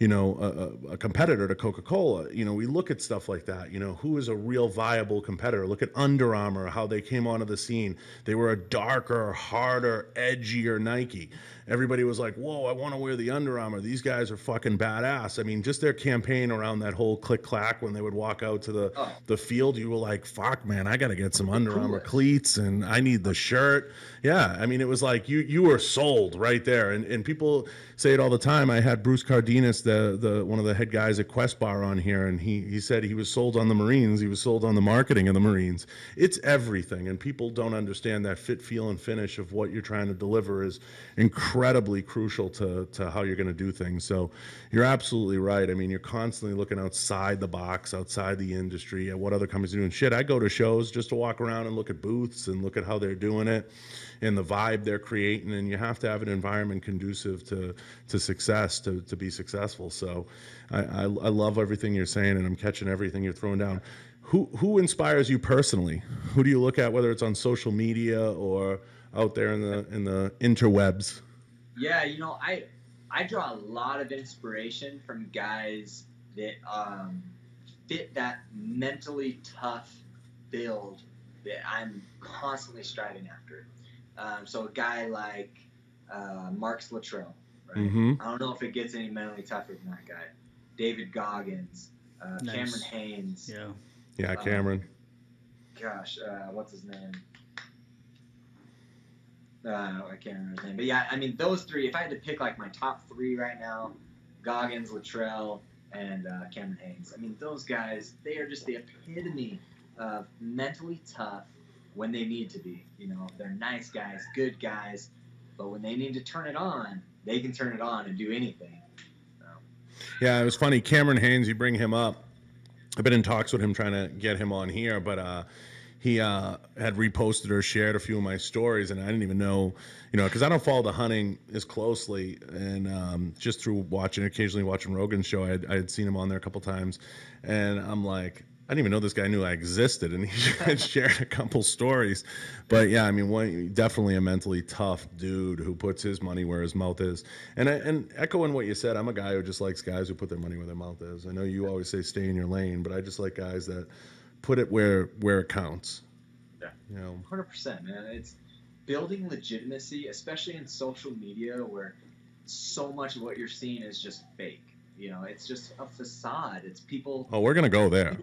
S3: a competitor to Coca-Cola. We look at stuff like that. Who is a real viable competitor? Look at Under Armour, how they came onto the scene. They were a darker, harder, edgier Nike. Everybody was like, whoa, I want to wear the Under Armour. These guys are fucking badass. I mean, just their campaign around that whole click-clack when they would walk out to the field, you were like, fuck, man, I got to get some Under Armour cleats, and I need the shirt. Yeah, I mean, it was like you were sold right there. And people say it all the time. I had Bruce Cardenas, the one of the head guys at Quest Bar, on here, and he said he was sold on the Marines. He was sold on the marketing of the Marines. It's everything, and people don't understand that fit, feel, and finish of what you're trying to deliver is incredibly crucial to how you're going to do things. So you're absolutely right. I mean, you're constantly looking outside the box, outside the industry, at what other companies are doing. Shit, I go to shows just to walk around and look at booths and look at how they're doing it and the vibe they're creating, and you have to have an environment conducive to success to be successful. So I love everything you're saying, and I'm catching everything you're throwing down. Who inspires you personally? Who do you look at, whether it's on social media or out there in the interwebs?
S1: Yeah, I draw a lot of inspiration from guys that fit that mentally tough build that I'm constantly striving after. So a guy like Marks Luttrell, right? I don't know if it gets any mentally tougher than that guy. David Goggins,
S2: Nice.
S1: Cameron Haynes.
S3: Yeah, Cameron.
S1: What's his name? I can't remember his name. But yeah, I mean, those three, if I had to pick like my top three right now, Goggins, Luttrell, and Cameron Haynes. I mean, those guys, they are just the epitome of mentally tough when they need to be. They're nice guys, good guys, but when they need to turn it on, they can turn it on and do anything.
S3: Yeah, it was funny. Cameron Haynes, you bring him up. I've been in talks with him trying to get him on here, but he had reposted or shared a few of my stories, and I didn't even know, because I don't follow the hunting as closely, and just through occasionally watching Rogan's show, I had seen him on there a couple times, and I'm like, I didn't even know this guy knew I existed, and he had shared a couple stories. But yeah, I mean, definitely a mentally tough dude who puts his money where his mouth is. And echoing what you said, I'm a guy who just likes guys who put their money where their mouth is. I know you always say stay in your lane, but I just like guys that put it where it counts.
S5: Yeah,
S1: 100%, man. It's building legitimacy, especially in social media, where so much of what you're seeing is just fake. It's just a facade. It's people.
S3: Oh, we're gonna go there.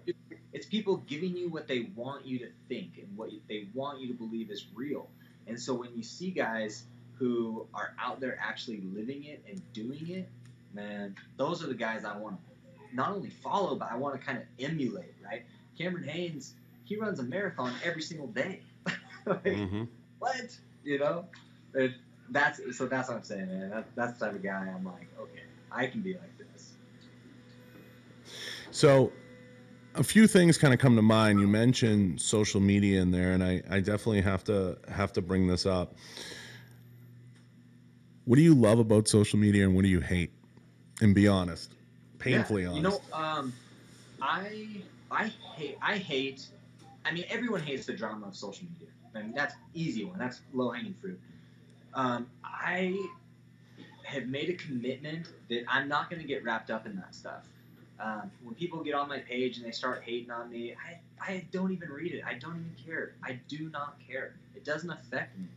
S1: It's people giving you what they want you to think and what they want you to believe is real. And so when you see guys who are out there actually living it and doing it, man, those are the guys I want to not only follow, but I want to kind of emulate, right? Cameron Haynes, he runs a marathon every single day. What? That's what I'm saying, man. That's the type of guy I'm like, okay, I can be like this.
S3: So a few things kind of come to mind. You mentioned social media in there, and I definitely have to bring this up. What do you love about social media, and what do you hate? And be honest, painfully honest.
S1: I hate. I mean, everyone hates the drama of social media. I mean, that's easy one. That's low hanging fruit. I have made a commitment that I'm not going to get wrapped up in that stuff. When people get on my page and they start hating on me, I don't even read it. I don't even care. I do not care. It doesn't affect me.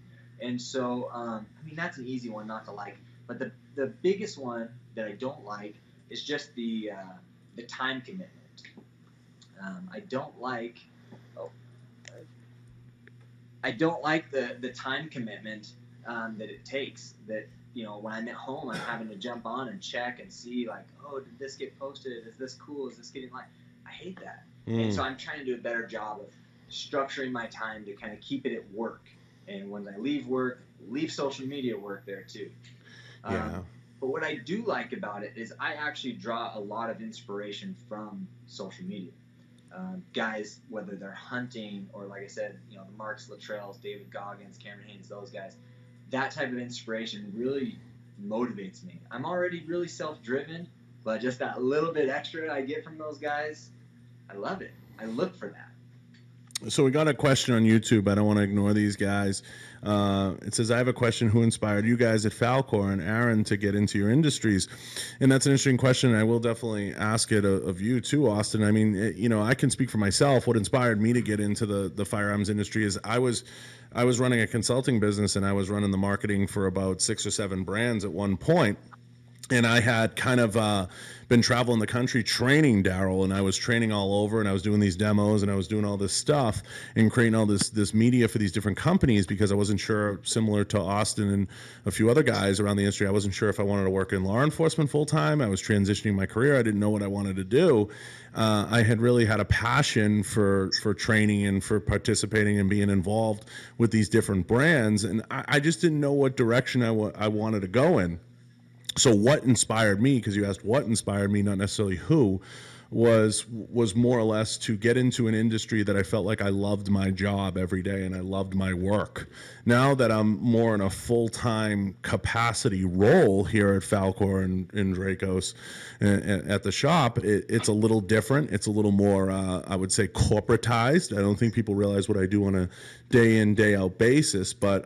S1: And so, I mean, that's an easy one not to like. But the biggest one that I don't like is just the time commitment. I don't like the time commitment that it takes. That, when I'm at home, I'm having to jump on and check and see, like, oh, did this get posted? Is this cool? Is this getting liked? I hate that. And so I'm trying to do a better job of structuring my time to kind of keep it at work. And when I leave work, leave social media work there too. But what I do like about it is I actually draw a lot of inspiration from social media. Guys, whether they're hunting or, like I said, the Marks Luttrells, David Goggins, Cameron Haynes, those guys, that type of inspiration really motivates me. I'm already really self-driven, but just that little bit extra I get from those guys, I love it. I look for that.
S3: So we got a question on YouTube. I don't want to ignore these guys. It says, I have a question. Who inspired you guys at Falcor and Aaron to get into your industries? And that's an interesting question. I will definitely ask it of you too, Austin. I mean, I can speak for myself. What inspired me to get into the firearms industry is I was running a consulting business, and I was running the marketing for about 6 or 7 brands at one point. And I had kind of been traveling the country training Daryl, and I was training all over, and I was doing these demos, and I was doing all this stuff and creating all this media for these different companies, because I wasn't sure, similar to Austin and a few other guys around the industry, I wasn't sure if I wanted to work in law enforcement full time. I was transitioning my career. I didn't know what I wanted to do. I had really had a passion for training and for participating and being involved with these different brands, and I just didn't know what direction I wanted to go in. So what inspired me, because you asked what inspired me, not necessarily who, was more or less to get into an industry that I felt like I loved my job every day and I loved my work. Now that I'm more in a full-time capacity role here at Falcor and Dracos at the shop, it's a little different. It's a little more, I would say, corporatized. I don't think people realize what I do on a day-in, day-out basis, but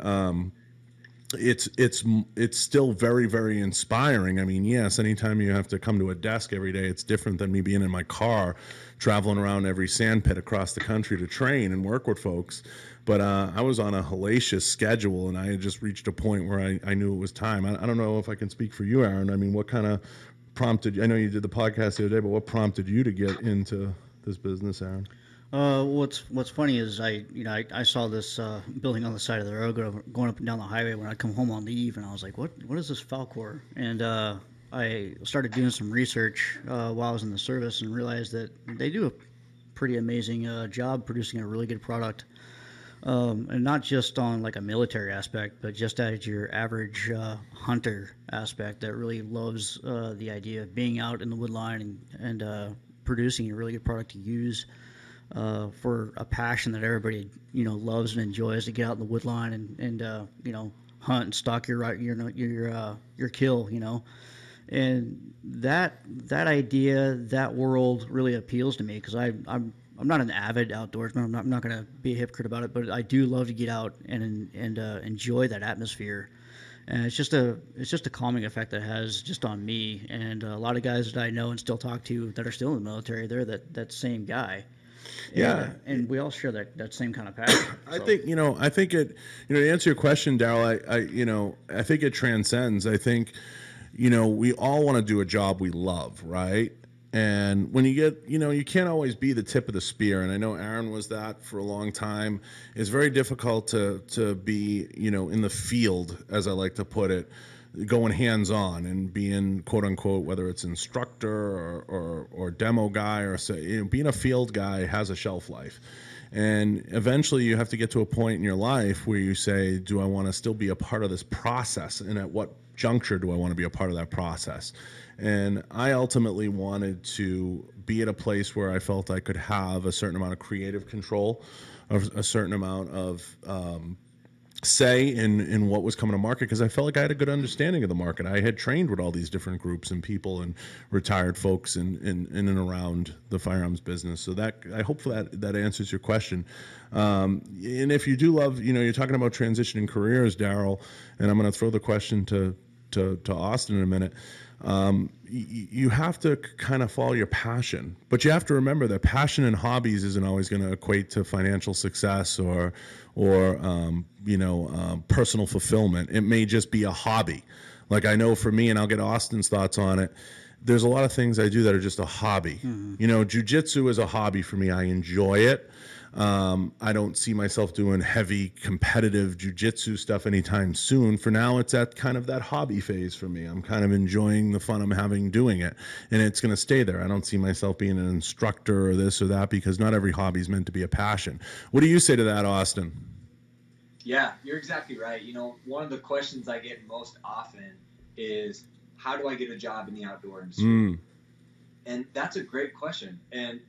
S3: it's still very, very inspiring. I mean, yes, anytime you have to come to a desk every day, it's different than me being in my car traveling around every sandpit across the country to train and work with folks. But I was on a hellacious schedule, and I had just reached a point where I knew it was time. I don't know if I can speak for you, Aaron. I mean, what kind of prompted, I know you did the podcast the other day, but what prompted you to get into this business, Aaron?
S2: What's funny is I saw this building on the side of the road going up and down the highway when I come home on leave, and I was like, what is this Falcor? And I started doing some research while I was in the service and realized that they do a pretty amazing job producing a really good product. And not just on like a military aspect, but just as your average hunter aspect that really loves the idea of being out in the woodline and producing a really good product to use for a passion that everybody loves and enjoys, to get out in the woodline and hunt and stalk your kill, and that idea, that world really appeals to me, because I'm not an avid outdoorsman. I'm not going to be a hypocrite about it, but I do love to get out and enjoy that atmosphere. And it's just a calming effect that it has just on me, and a lot of guys that I know and still talk to that are still in the military. They're that same guy.
S3: Yeah,
S2: and we all share that same kind of passion.
S3: I think to answer your question, Daryl, I think it transcends. I think we all want to do a job we love, right? And when you get, you can't always be the tip of the spear. And I know Aaron was that for a long time. It's very difficult to be, in the field, as I like to put it, going hands-on and being, quote unquote, whether it's instructor or demo guy or being a field guy has a shelf life. And eventually you have to get to a point in your life where you say, do I want to still be a part of this process? And at what juncture do I want to be a part of that process? And I ultimately wanted to be at a place where I felt I could have a certain amount of creative control, a certain amount of say in what was coming to market, because I felt like I had a good understanding of the market. I had trained with all these different groups and people and retired folks in and around the firearms business. So that, I hope that answers your question. And if you do love, you're talking about transitioning careers, Daryl, and I'm going to throw the question to Austin in a minute. You have to kind of follow your passion, but you have to remember that passion and hobbies isn't always going to equate to financial success or personal fulfillment. It may just be a hobby. Like I know for me, and I'll get Austin's thoughts on it, there's a lot of things I do that are just a hobby. Mm-hmm. Jiu-jitsu is a hobby for me. I enjoy it. I don't see myself doing heavy competitive jiu-jitsu stuff anytime soon. For now, it's at kind of that hobby phase for me. I'm kind of enjoying the fun I'm having doing it, and it's going to stay there. I don't see myself being an instructor or this or that, because not every hobby is meant to be a passion. What do you say to that, Austin?
S1: Yeah, you're exactly right. One of the questions I get most often is, how do I get a job in the outdoor industry? And that's a great question. And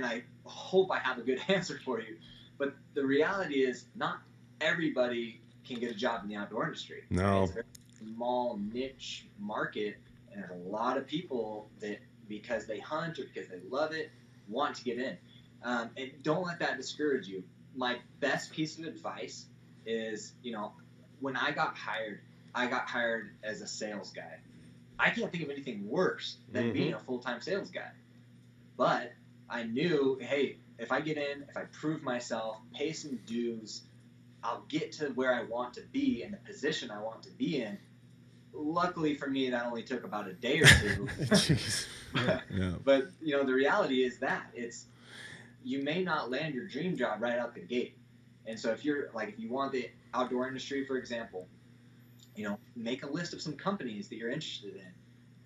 S1: I hope I have a good answer for you. But the reality is, not everybody can get a job in the outdoor industry.
S3: No.
S1: It's a very small niche market, and there's a lot of people that, because they hunt or because they love it, want to get in. And don't let that discourage you. My best piece of advice is, when I got hired as a sales guy. I can't think of anything worse than being a full-time sales guy. But I knew, hey, if I get in, if I prove myself, pay some dues, I'll get to where I want to be in the position I want to be in. Luckily for me, that only took about a day or two.
S3: Jeez.
S1: But the reality is that you may not land your dream job right out the gate. And so if you want the outdoor industry, for example, make a list of some companies that you're interested in,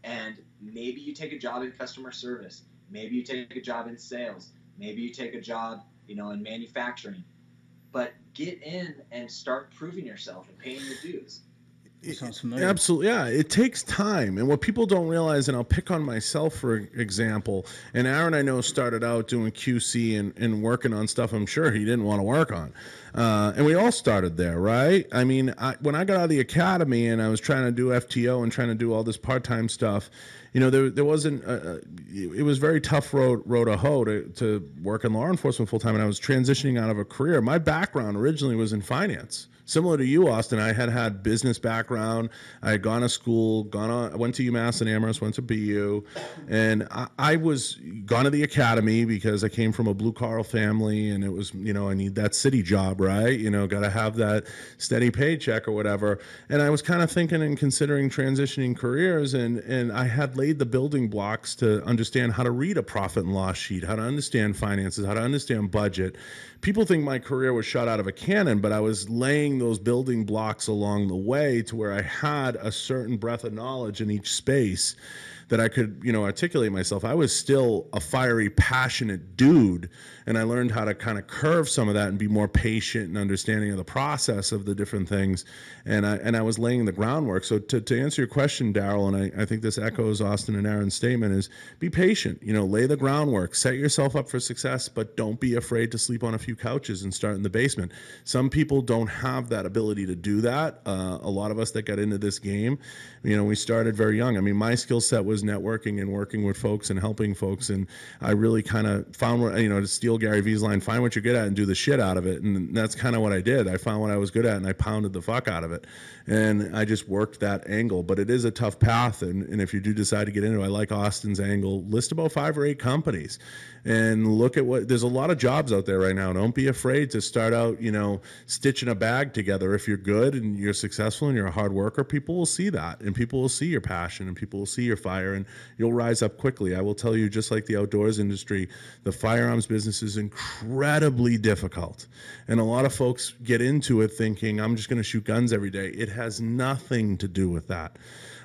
S1: and maybe you take a job in customer service. Maybe you take a job in sales. Maybe you take a job, in manufacturing. But get in and start proving yourself and paying your dues.
S2: Sounds familiar.
S3: Absolutely, yeah. It takes time, and what people don't realize, and I'll pick on myself for example. And Aaron, I know, started out doing QC and working on stuff I'm sure he didn't want to work on, and we all started there, right? I mean, when I got out of the academy and I was trying to do FTO and trying to do all this part-time stuff, there wasn't. It was very tough road to hoe to work in law enforcement full time, and I was transitioning out of a career. My background originally was in finance. Similar to you, Austin, I had business background. I had gone to school, I went to UMass and Amherst, went to BU, and I was gone to the academy because I came from a blue-collar family, and it was, I need that city job, right? Got to have that steady paycheck or whatever. And I was kind of thinking and considering transitioning careers, and I had laid the building blocks to understand how to read a profit and loss sheet, how to understand finances, how to understand budget. People think my career was shot out of a cannon, but I was laying those building blocks along the way to where I had a certain breadth of knowledge in each space that I could, articulate myself. I was still a fiery, passionate dude, and I learned how to kind of curve some of that and be more patient and understanding of the process of the different things. And I was laying the groundwork. So to answer your question, Daryl, and I think this echoes Austin and Aaron's statement, is be patient. Lay the groundwork, set yourself up for success, but don't be afraid to sleep on a few couches and start in the basement. Some people don't have that ability to do that. A lot of us that got into this game, we started very young. I mean, my skill set was networking and working with folks and helping folks, and I really kind of found what, to steal Gary Vee's line, find what you're good at and do the shit out of it. And that's kind of what I did. I found what I was good at and I pounded the fuck out of it. And I just worked that angle. But it is a tough path. And if you do decide to get into it, I like Austin's angle. List about 5 or 8 companies and look at there's a lot of jobs out there right now. Don't be afraid to start out, stitching a bag together. If you're good and you're successful and you're a hard worker, people will see that, and people will see your passion, and people will see your fire, and you'll rise up quickly. I will tell you, just like the outdoors industry, the firearms business is incredibly difficult. And a lot of folks get into it thinking, I'm just going to shoot guns every day. It has nothing to do with that.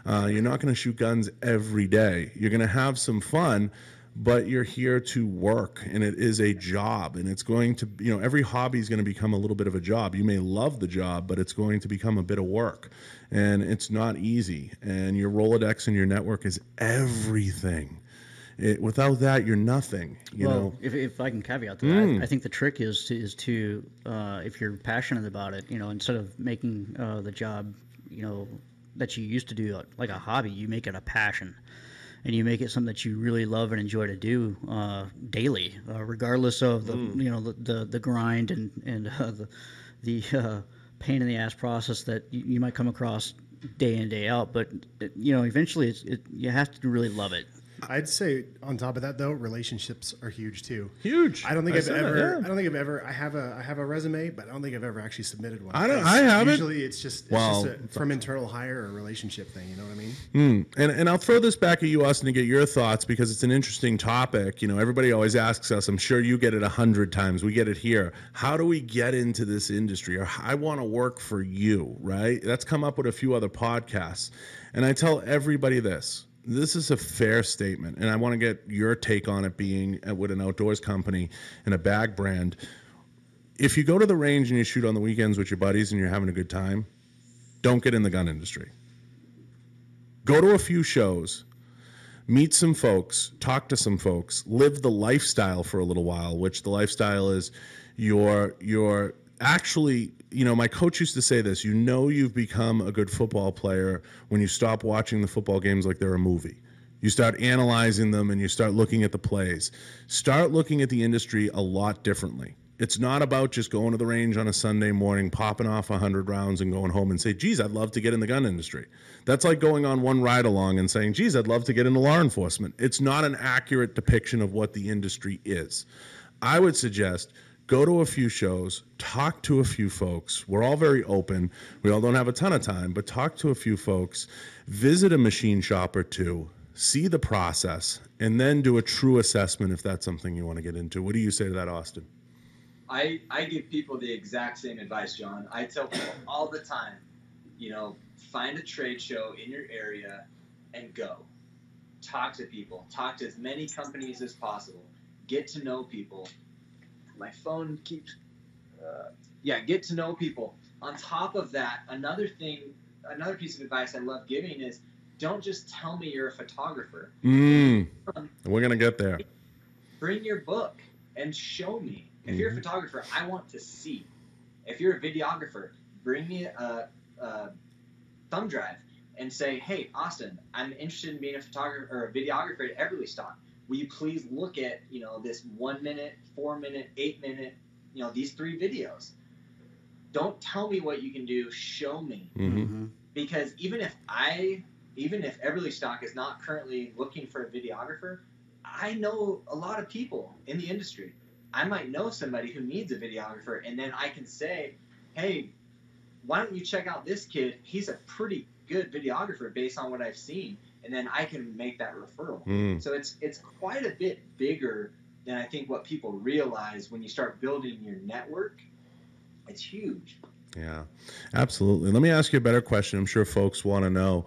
S3: You're not going to shoot guns every day. You're going to have some fun, but you're here to work, and it is a job, and it's going to, every hobby is going to become a little bit of a job. You may love the job, but it's going to become a bit of work, and it's not easy. And your Rolodex and your network is everything. Without that, you're nothing. You know.
S2: If I can caveat to that, I think the trick is to if you're passionate about it, instead of making the job, that you used to do like a hobby, you make it a passion. And you make it something that you really love and enjoy to do daily, regardless of the the grind and the pain in the ass process that you might come across day in, day out. But eventually you have to really love it.
S4: I'd say on top of that though, relationships are huge too.
S3: Huge.
S4: I don't think I've ever. I have a resume, but I don't think I've ever actually submitted one.
S3: I haven't.
S4: Usually it's just from internal hire or relationship thing. You know what I mean?
S3: And I'll throw this back at you, Austin, to get your thoughts, because it's an interesting topic. Everybody always asks us. I'm sure you get it 100 times. We get it here. How do we get into this industry? Or I want to work for you, right? That's come up with a few other podcasts, and I tell everybody this. This is a fair statement, and I want to get your take on it, being with an outdoors company and a bag brand. If you go to the range and you shoot on the weekends with your buddies and you're having a good time, don't get in the gun industry. Go to a few shows, meet some folks, talk to some folks, live the lifestyle for a little while, which the lifestyle is your actually, my coach used to say this, you've become a good football player when you stop watching the football games like they're a movie. You start analyzing them and you start looking at the plays. Start looking at the industry a lot differently. It's not about just going to the range on a Sunday morning, popping off 100 rounds and going home and say, geez, I'd love to get in the gun industry. That's like going on one ride along and saying, geez, I'd love to get into law enforcement. It's not an accurate depiction of what the industry is. I would suggest go to a few shows, talk to a few folks. We're all very open. We all don't have a ton of time, but talk to a few folks, visit a machine shop or two, see the process, and then do a true assessment if that's something you want to get into. What do you say to that, Austin?
S1: I give people the exact same advice, John. I tell people all the time, find a trade show in your area and go. Talk to people. Talk to as many companies as possible. Get to know people. My phone keeps get to know people. On top of that, another piece of advice I love giving is don't just tell me you're a photographer.
S3: We're gonna get there.
S1: Bring your book and show me. If you're a photographer, I want to see. If you're a videographer, bring me a thumb drive and say, hey, Austin, I'm interested in being a photographer or a videographer at Eberlestock. Will you please look at, this 1 minute, 4 minute, 8 minute, these 3 videos? Don't tell me what you can do. Show me.
S3: Mm-hmm.
S1: Because even if Eberlestock is not currently looking for a videographer, I know a lot of people in the industry. I might know somebody who needs a videographer, and then I can say, hey, why don't you check out this kid? He's a pretty good videographer based on what I've seen. And then I can make that referral. So it's quite a bit bigger than I think what people realize when you start building your network. It's huge.
S3: Yeah, absolutely. Let me ask you a better question. I'm sure folks want to know.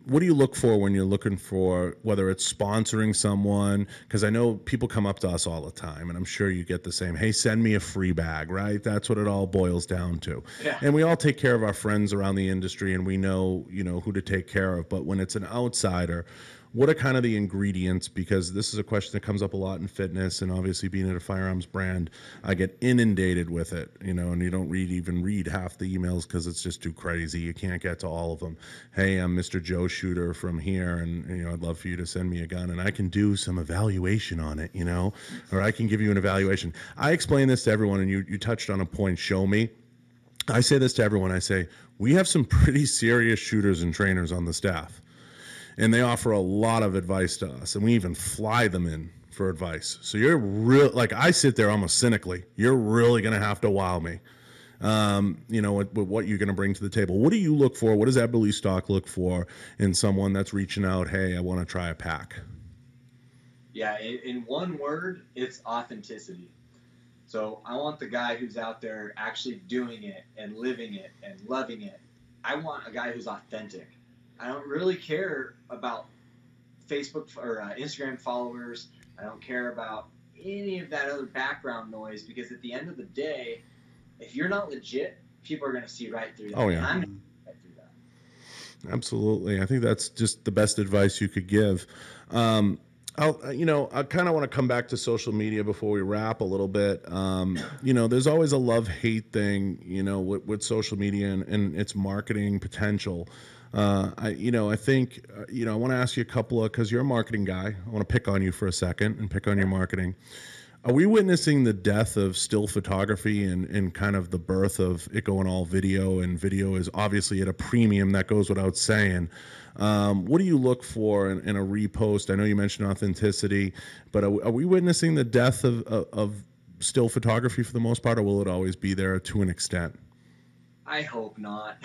S3: what do you look for when you're looking for, whether it's sponsoring someone? Because I know people come up to us all the time, and I'm sure you get the same, hey, send me a free bag, right? That's what it all boils down to.
S1: Yeah.
S3: And we all take care of our friends around the industry, and we know, who to take care of. But when it's an outsider, what are kind of the ingredients? Because this is a question that comes up a lot in fitness, and obviously being at a firearms brand, I get inundated with it, and you don't even read half the emails because it's just too crazy. You can't get to all of them. Hey, I'm Mr. Joe Shooter from here, and I'd love for you to send me a gun, and I can do some evaluation on it, or I can give you an evaluation. I explain this to everyone, and you touched on a point, show me. I say this to everyone. I say, we have some pretty serious shooters and trainers on the staff. And they offer a lot of advice to us, and we even fly them in for advice. So you're real, like I sit there almost cynically. You're really going to have to wow me, with what you're going to bring to the table. What do you look for? What does Eberlestock look for in someone that's reaching out? Hey, I want to try a pack.
S1: Yeah, in one word, it's authenticity. So I want the guy who's out there actually doing it and living it and loving it. I want a guy who's authentic. I don't really care about Facebook or Instagram followers. I don't care about any of that other background noise, because at the end of the day, if you're not legit, people are going to see right through that.
S3: Oh, yeah.
S1: And I'm going to see right through that.
S3: Absolutely. I think that's just the best advice you could give. I kind of want to come back to social media before we wrap a little bit. There's always a love-hate thing, with social media and its marketing potential. I think, I want to ask you a couple of, because you're a marketing guy. I want to pick on you for a second and pick on your marketing. Are we witnessing the death of still photography and kind of the birth of it going all video? And video is obviously at a premium, that goes without saying. What do you look for in a repost? I know you mentioned authenticity, but are we witnessing the death of still photography for the most part, or will it always be there to an extent?
S1: I hope not.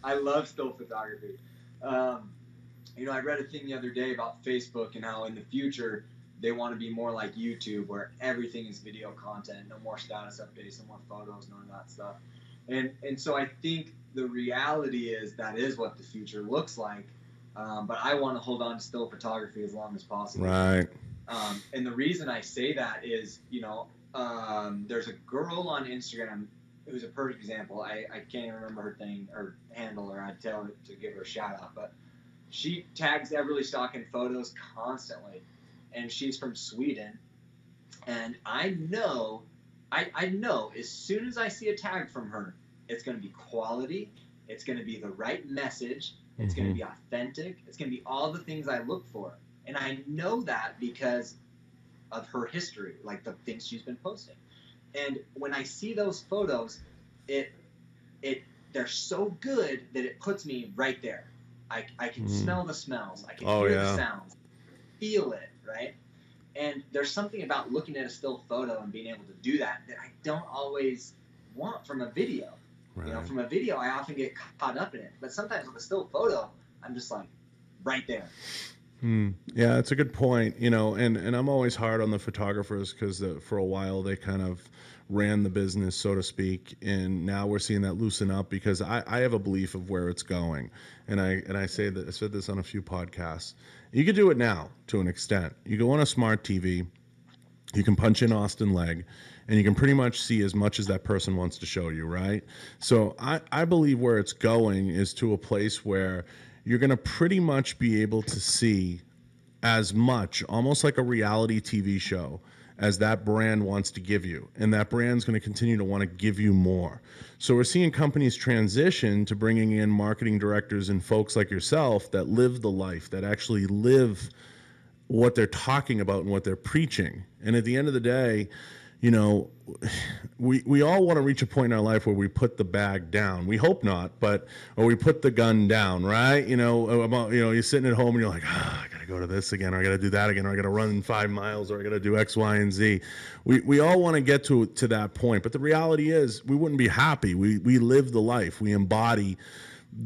S1: I love still photography. I read a thing the other day about Facebook and how in the future they want to be more like YouTube, where everything is video content, no more status updates, no more photos, none of that stuff. And so I think the reality is that is what the future looks like. But I want to hold on to still photography as long as possible.
S3: Right.
S1: And the reason I say that is, there's a girl on Instagram who's a perfect example. I can't even remember her thing or handle, or I'd tell her to give her a shout out. But she tags Eberlestock in photos constantly, and she's from Sweden. And I know as soon as I see a tag from her, it's going to be quality, it's going to be the right message, it's going to be authentic, it's going to be all the things I look for. And I know that because of her history, like the things she's been posting. And when I see those photos, they're so good that it puts me right there. I can smell the smells, I can hear the sounds, feel it, right? And there's something about looking at a still photo and being able to do that I don't always want from a video. Right. From a video, I often get caught up in it. But sometimes with a still photo, I'm just like right there.
S3: Yeah, it's a good point. And I'm always hard on the photographers because for a while they kind of ran the business, so to speak, and now we're seeing that loosen up because I have a belief of where it's going, and I say that I said this on a few podcasts. You could do it now to an extent. You go on a smart TV, you can punch in Austin Legg, and you can pretty much see as much as that person wants to show you, right? So I believe where it's going is to a place where you're going to pretty much be able to see as much, almost like a reality TV show, as that brand wants to give you. And that brand's going to continue to want to give you more. So we're seeing companies transition to bringing in marketing directors and folks like yourself that live the life, that actually live what they're talking about and what they're preaching. And at the end of the day, we all want to reach a point in our life where we put the bag down. We hope not, or we put the gun down, right? You're sitting at home and you're like, I got to go to this again, or I got to do that again, or I got to run 5 miles, or I got to do X, Y, and Z. We all want to get to that point, but the reality is we wouldn't be happy. We live the life. We embody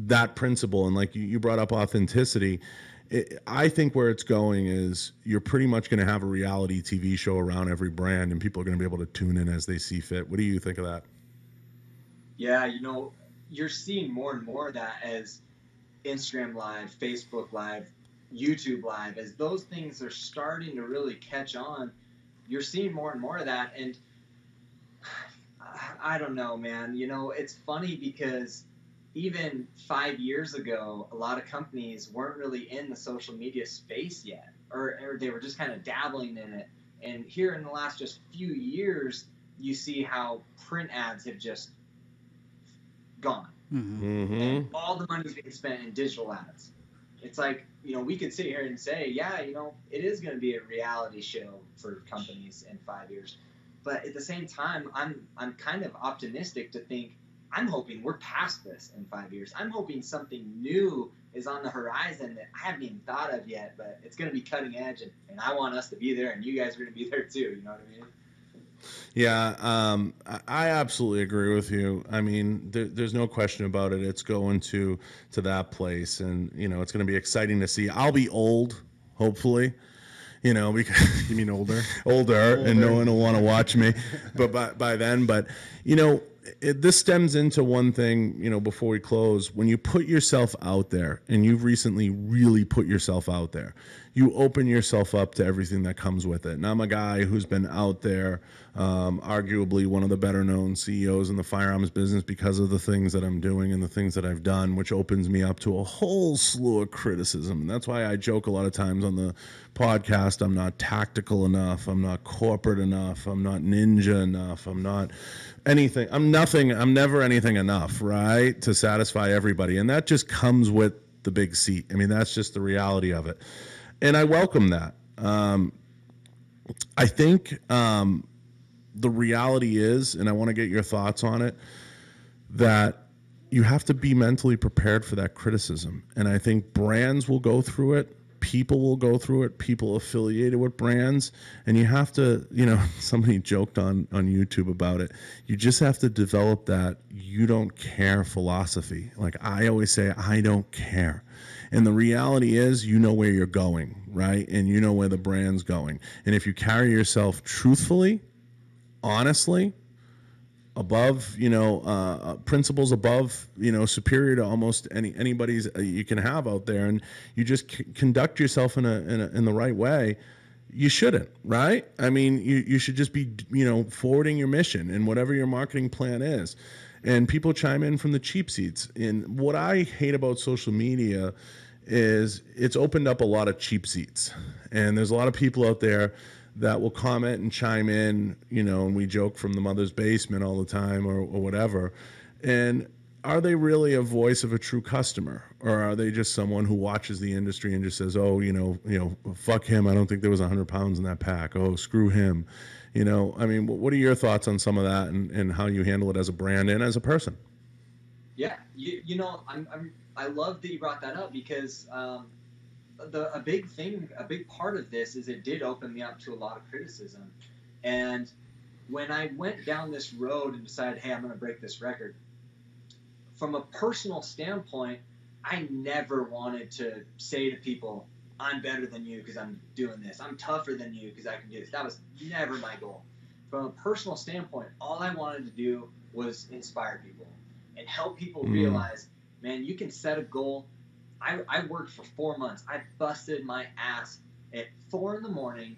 S3: that principle. And like you brought up authenticity. I think where it's going is you're pretty much going to have a reality TV show around every brand, and people are going to be able to tune in as they see fit. What do you think of that?
S1: Yeah, you're seeing more and more of that as Instagram Live, Facebook Live, YouTube Live, as those things are starting to really catch on, you're seeing more and more of that. And I don't know, man. You know, it's funny because even 5 years ago, a lot of companies weren't really in the social media space yet, or they were just kind of dabbling in it. And here in the last just few years, you see how print ads have just gone. And all the money's being spent in digital ads. It's like, you know, we could sit here and say, yeah, you know, it is going to be a reality show for companies in 5 years. But at the same time, I'm kind of optimistic to think, I'm hoping we're past this in 5 years. I'm hoping something new is on the horizon that I haven't even thought of yet, but it's going to be cutting edge, and I want us to be there, and you guys are going to be there too. You know what I mean?
S3: Yeah, I absolutely agree with you. I mean, there's no question about it. It's going to that place, and you know, it's going to be exciting to see. I'll be old, hopefully. You know, because
S4: You mean older?
S3: older, and no one will want to watch me, but by then. But you know, this stems into one thing. You know, before we close, when you put yourself out there, and you've recently really put yourself out there, you open yourself up to everything that comes with it. And I'm a guy who's been out there, arguably one of the better known CEOs in the firearms business because of the things that I'm doing and the things that I've done, which opens me up to a whole slew of criticism. And that's why I joke a lot of times on the podcast, I'm not tactical enough, I'm not corporate enough, I'm not ninja enough, I'm not anything, I'm nothing, I'm never anything enough, right, to satisfy everybody. And that just comes with the big seat. I mean, that's just the reality of it. And I welcome that. I think the reality is, and I want to get your thoughts on it, that you have to be mentally prepared for that criticism. And I think brands will go through it. People will go through it, people affiliated with brands, and you have to, you know, somebody joked on YouTube about it. You just have to develop that you don't care philosophy. Like I always say, I don't care. And the reality is, you know where you're going, right? And you know where the brand's going. And if you carry yourself truthfully, honestly, above, you know, principles above, you know, superior to almost anybody's you can have out there, and you just conduct yourself in the right way, you shouldn't, right? I mean, you should just be, you know, forwarding your mission and whatever your marketing plan is. And people chime in from the cheap seats. And what I hate about social media is it's opened up a lot of cheap seats. And there's a lot of people out there that will comment and chime in, you know, and we joke from the mother's basement all the time or whatever. And are they really a voice of a true customer? Or are they just someone who watches the industry and just says, oh, you know, fuck him. I don't think there was 100 pounds in that pack. Oh, screw him. You know, I mean, what are your thoughts on some of that and how you handle it as a brand and as a person?
S1: Yeah, you know, I love that you brought that up because a big part of this is it did open me up to a lot of criticism. And when I went down this road and decided, hey, I'm going to break this record, from a personal standpoint, I never wanted to say to people, I'm better than you because I'm doing this. I'm tougher than you because I can do this. That was never my goal. From a personal standpoint, all I wanted to do was inspire people and help people realize, man, you can set a goal. I worked for 4 months. I busted my ass at 4 a.m.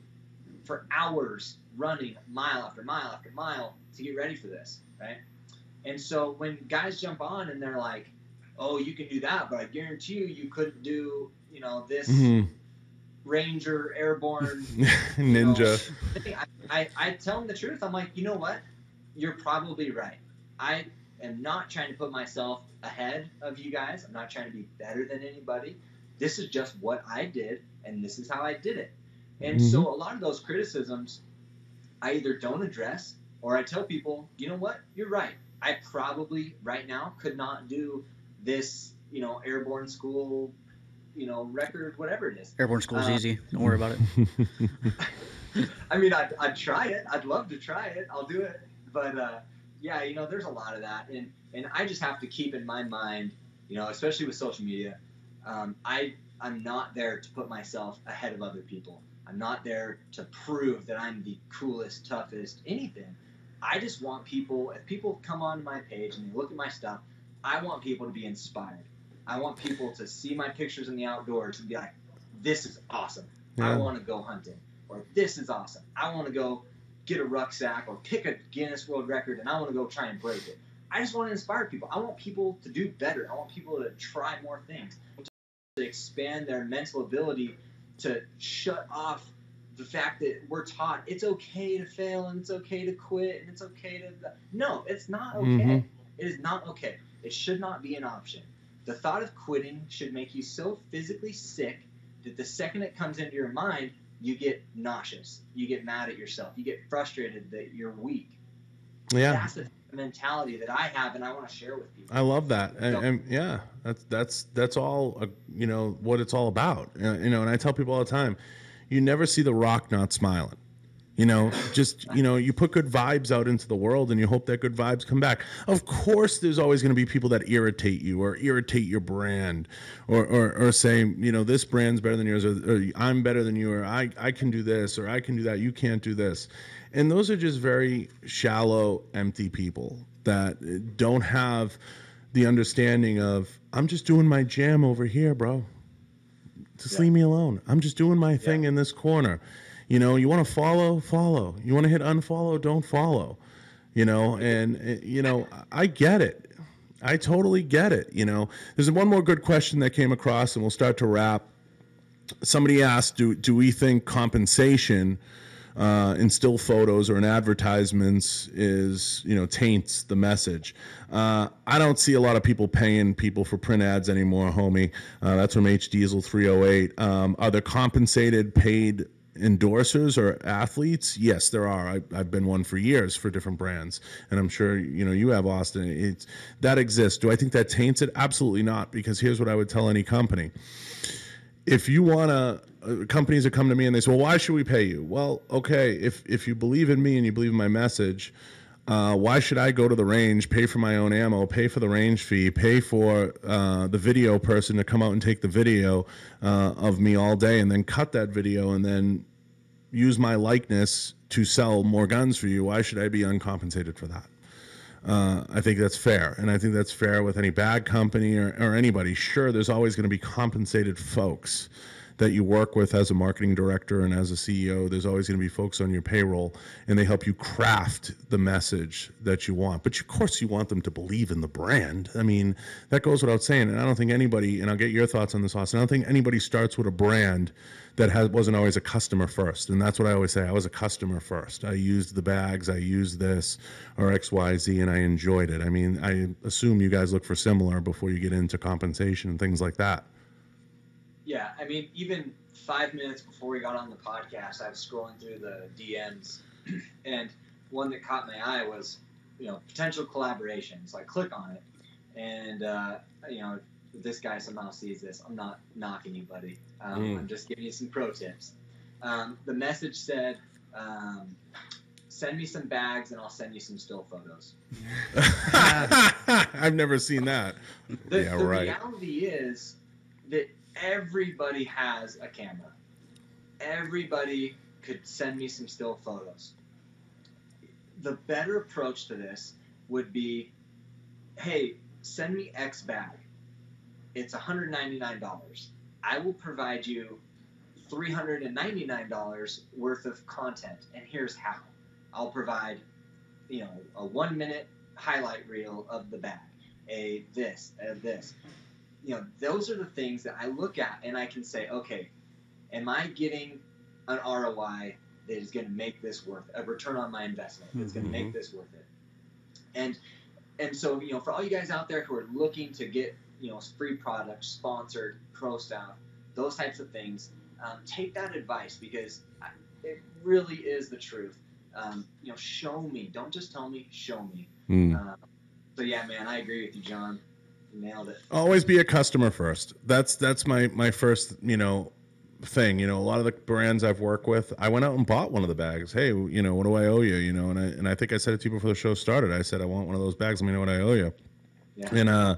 S1: for hours running mile after mile after mile to get ready for this, right? And so when guys jump on and they're like, oh, you can do that, but I guarantee you couldn't do, you know, this Ranger airborne
S3: ninja.
S1: I tell them the truth. I'm like, you know what? You're probably right. I am not trying to put myself ahead of you guys. I'm not trying to be better than anybody. This is just what I did, and this is how I did it. And so a lot of those criticisms I either don't address, or I tell people, you know what? You're right. I probably right now could not do this, you know, airborne school, you know, record, whatever it is.
S2: Airborne school's easy. Don't worry about it.
S1: I mean, I'd try it. I'd love to try it. I'll do it. But yeah, you know, there's a lot of that, and I just have to keep in my mind, you know, especially with social media, I'm not there to put myself ahead of other people. I'm not there to prove that I'm the coolest, toughest, anything. I just want people, if people come on my page and they look at my stuff, I want people to be inspired. I want people to see my pictures in the outdoors and be like, this is awesome.
S3: Yeah.
S1: I want to go hunting. Or this is awesome. I want to go get a rucksack or pick a Guinness World Record and I want to go try and break it. I just want to inspire people. I want people to do better. I want people to try more things, to expand their mental ability, to shut off the fact that we're taught it's okay to fail and it's okay to quit and it's okay to... No, it's not okay.
S3: Mm-hmm.
S1: It is not okay. It should not be an option. The thought of quitting should make you so physically sick that the second it comes into your mind, you get nauseous. You get mad at yourself. You get frustrated that you're weak.
S3: Yeah.
S1: That's the mentality that I have and I want to share with people.
S3: I love that. And yeah, that's all, you know, what it's all about. You know, and I tell people all the time, you never see The Rock not smiling. You know, just, you know, you put good vibes out into the world and you hope that good vibes come back. Of course, there's always going to be people that irritate you or irritate your brand or say, you know, this brand's better than yours or I'm better than you or I can do this or I can do that. You can't do this. And those are just very shallow, empty people that don't have the understanding of, I'm just doing my jam over here, bro. Just leave me alone. I'm just doing my thing in this corner. You know, you want to follow. You want to hit unfollow, don't follow. You know, and, you know, I get it. I totally get it. You know, there's one more good question that came across, and we'll start to wrap. Somebody asked, do we think compensation in still photos or in advertisements is, you know, taints the message? I don't see a lot of people paying people for print ads anymore, homie. That's from H Diesel 308. Are there compensated paid endorsers or athletes? Yes, there are. I've been one for years for different brands, and I'm sure, you know, you have, Austin. That exists. Do I think that taints it? Absolutely not, because here's what I would tell any company. If you want to, companies that come to me and they say, well, why should we pay you? Well, okay, if you believe in me and you believe in my message, why should I go to the range, pay for my own ammo, pay for the range fee, pay for the video person to come out and take the video of me all day and then cut that video and then use my likeness to sell more guns for you? Why should I be uncompensated for that? I think that's fair, and I think that's fair with any bag company or anybody. Sure, there's always going to be compensated folks that you work with as a marketing director and as a CEO. There's always going to be folks on your payroll, and they help you craft the message that you want. But of course, you want them to believe in the brand. I mean, that goes without saying. And I don't think anybody, and I'll get your thoughts on this, Austin, I don't think anybody starts with a brand that wasn't always a customer first. And that's what I always say. I was a customer first. I used the bags, I used this, or XYZ, and I enjoyed it. I mean, I assume you guys look for similar before you get into compensation and things like that.
S1: Yeah, I mean, even 5 minutes before we got on the podcast, I was scrolling through the DMs, and one that caught my eye was, you know, potential collaboration. So I click on it, and, you know, if this guy somehow sees this, I'm not knocking you, buddy. I'm just giving you some pro tips. The message said, send me some bags and I'll send you some still photos.
S3: I've never seen that.
S1: The reality is that everybody has a camera. Everybody could send me some still photos. The better approach to this would be, hey, send me X bag. It's $199. I will provide you $399 worth of content, and here's how. I'll provide, you know, a 1 minute highlight reel of the bag, this. You know, those are the things that I look at and I can say, okay, am I getting an ROI that is going to make this worth it, a return on my investment that's going to make this worth it? And so, you know, for all you guys out there who are looking to get, you know, free products, sponsored, pro stuff, those types of things, take that advice, because it really is the truth. You know, show me. Don't just tell me, show me. So yeah, man, I agree with you, John. You nailed it.
S3: Always be a customer first. That's my first, you know, thing. You know, a lot of the brands I've worked with, I went out and bought one of the bags. Hey, you know, what do I owe you? You know, and I think I said it to you before the show started. I said, I want one of those bags. Let me know what I owe you. Yeah. And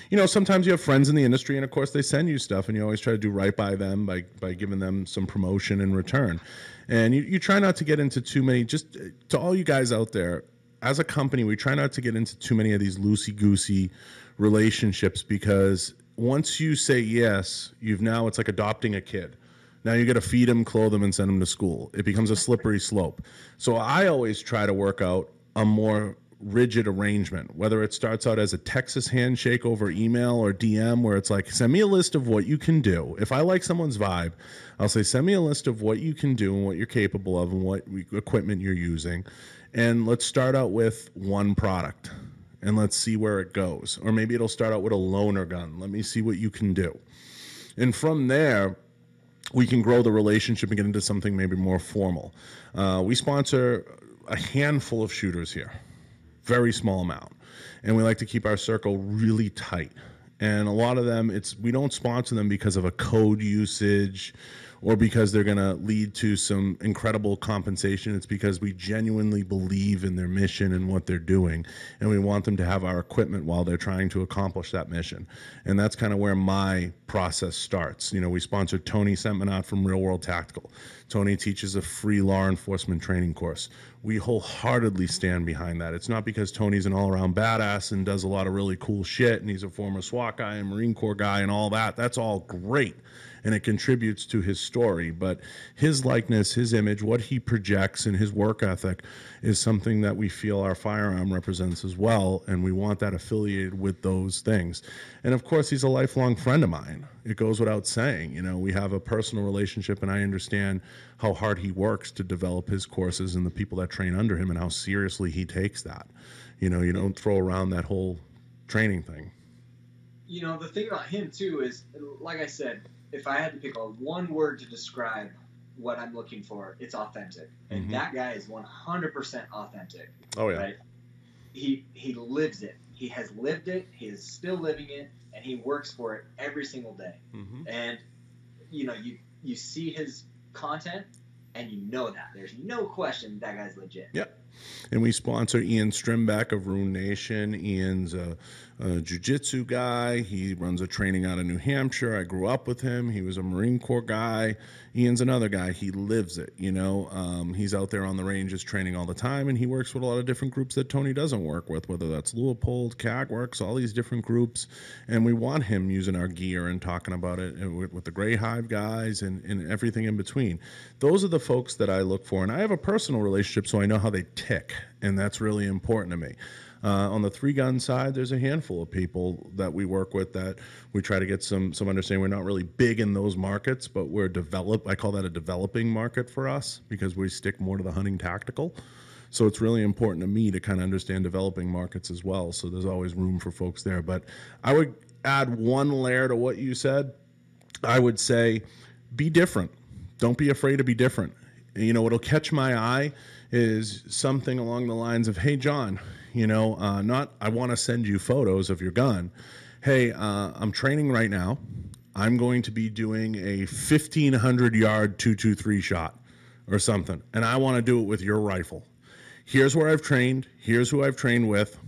S3: you know, sometimes you have friends in the industry, and of course they send you stuff, and you always try to do right by them by giving them some promotion in return. And you try not to get into too many. Just to all you guys out there, as a company, we try not to get into too many of these loosey-goosey relationships, because once you say yes, it's like adopting a kid. Now you got to feed them, clothe them, and send them to school. It becomes a slippery slope. So I always try to work out a more rigid arrangement, whether it starts out as a Texas handshake over email or DM, where it's like, send me a list of what you can do. If I like someone's vibe, I'll say, send me a list of what you can do and what you're capable of and what equipment you're using. And let's start out with one product and let's see where it goes. Or maybe it'll start out with a loaner gun. Let me see what you can do. And from there, we can grow the relationship and get into something maybe more formal. We sponsor a handful of shooters here, very small amount. And we like to keep our circle really tight. And a lot of them, we don't sponsor them because of a code usage or because they're going to lead to some incredible compensation. It's because we genuinely believe in their mission and what they're doing, and we want them to have our equipment while they're trying to accomplish that mission. And that's kind of where my process starts. You know, we sponsored Tony Sentmanat from Real World Tactical. Tony teaches a free law enforcement training course. We wholeheartedly stand behind that. It's not because Tony's an all-around badass and does a lot of really cool shit, and he's a former SWAT guy and Marine Corps guy and all that. That's all great, and it contributes to his story. But his likeness, his image, what he projects, and his work ethic is something that we feel our firearm represents as well, and we want that affiliated with those things. And of course, he's a lifelong friend of mine. It goes without saying. You know, we have a personal relationship, and I understand how hard he works to develop his courses and the people that train under him and how seriously he takes that. You know, you don't throw around that whole training thing.
S1: You know, the thing about him, too, is, like I said, if I had to pick one word to describe what I'm looking for, it's authentic. And that guy is 100% authentic.
S3: Oh, yeah.
S1: Right? He lives it. He has lived it. He is still living it. And he works for it every single day. And, you know, you see his content, and you know that. There's no question that guy's legit.
S3: Yep. And we sponsor Ian Strimbeck of Rune Nation. Ian's a jiu-jitsu guy. He runs a training out of New Hampshire. I grew up with him. He was a Marine Corps guy. Ian's another guy. He lives it, you know. He's out there on the ranges training all the time, and he works with a lot of different groups that Tony doesn't work with, whether that's Leupold, CAGWorks, all these different groups. And we want him using our gear and talking about it with the Gray Hive guys and everything in between. Those are the folks that I look for. And I have a personal relationship, so I know how they tick, and that's really important to me. On the 3-gun side, there's a handful of people that we work with that we try to get some understanding. We're not really big in those markets, but we're I call that a developing market for us because we stick more to the hunting tactical. So it's really important to me to kind of understand developing markets as well. So there's always room for folks there. But I would add one layer to what you said. I would say be different. Don't be afraid to be different. You know, what'll catch my eye is something along the lines of, hey, John, you know, not I want to send you photos of your gun. Hey, I'm training right now. I'm going to be doing a 1,500-yard 223 shot or something, and I want to do it with your rifle. Here's where I've trained. Here's who I've trained with.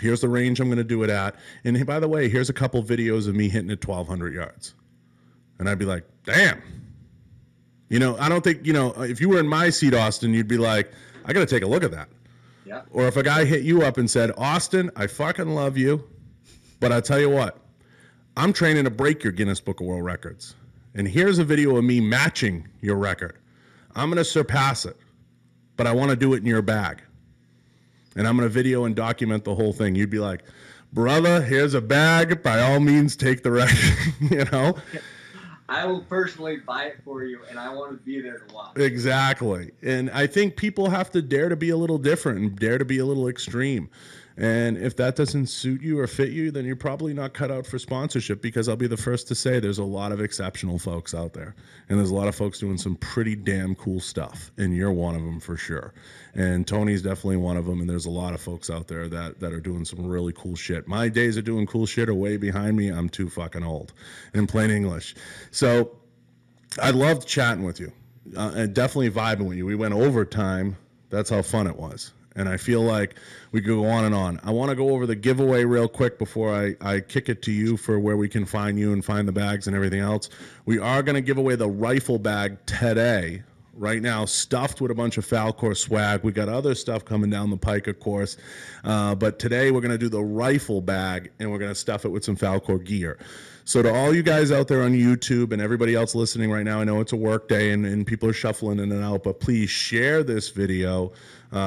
S3: Here's the range I'm going to do it at. And hey, by the way, here's a couple videos of me hitting it 1,200 yards. And I'd be like, damn. You know, I don't think, you know, if you were in my seat, Austin, you'd be like, I got to take a look at that.
S1: Yeah.
S3: Or if a guy hit you up and said, Austin, I fucking love you, but I tell you what, I'm training to break your Guinness Book of World Records. And here's a video of me matching your record. I'm going to surpass it, but I want to do it in your bag. And I'm going to video and document the whole thing. You'd be like, brother, here's a bag. By all means, take the record, you know?
S1: I will personally buy it for you, and I want to be there to watch.
S3: Exactly. And I think people have to dare to be a little different and dare to be a little extreme. And if that doesn't suit you or fit you, then you're probably not cut out for sponsorship, because I'll be the first to say there's a lot of exceptional folks out there. And there's a lot of folks doing some pretty damn cool stuff. And you're one of them for sure. And Tony's definitely one of them. And there's a lot of folks out there that are doing some really cool shit. My days of doing cool shit are way behind me. I'm too fucking old, in plain English. So I loved chatting with you and definitely vibing with you. We went overtime. That's how fun it was. And I feel like we could go on and on. I want to go over the giveaway real quick before I kick it to you for where we can find you and find the bags and everything else. We are going to give away the rifle bag today, right now, stuffed with a bunch of Falcor swag. We got other stuff coming down the pike, of course. But today we're going to do the rifle bag, and we're going to stuff it with some Falcor gear. So to all you guys out there on YouTube and everybody else listening right now, I know it's a work day and people are shuffling in and out, but please share this video,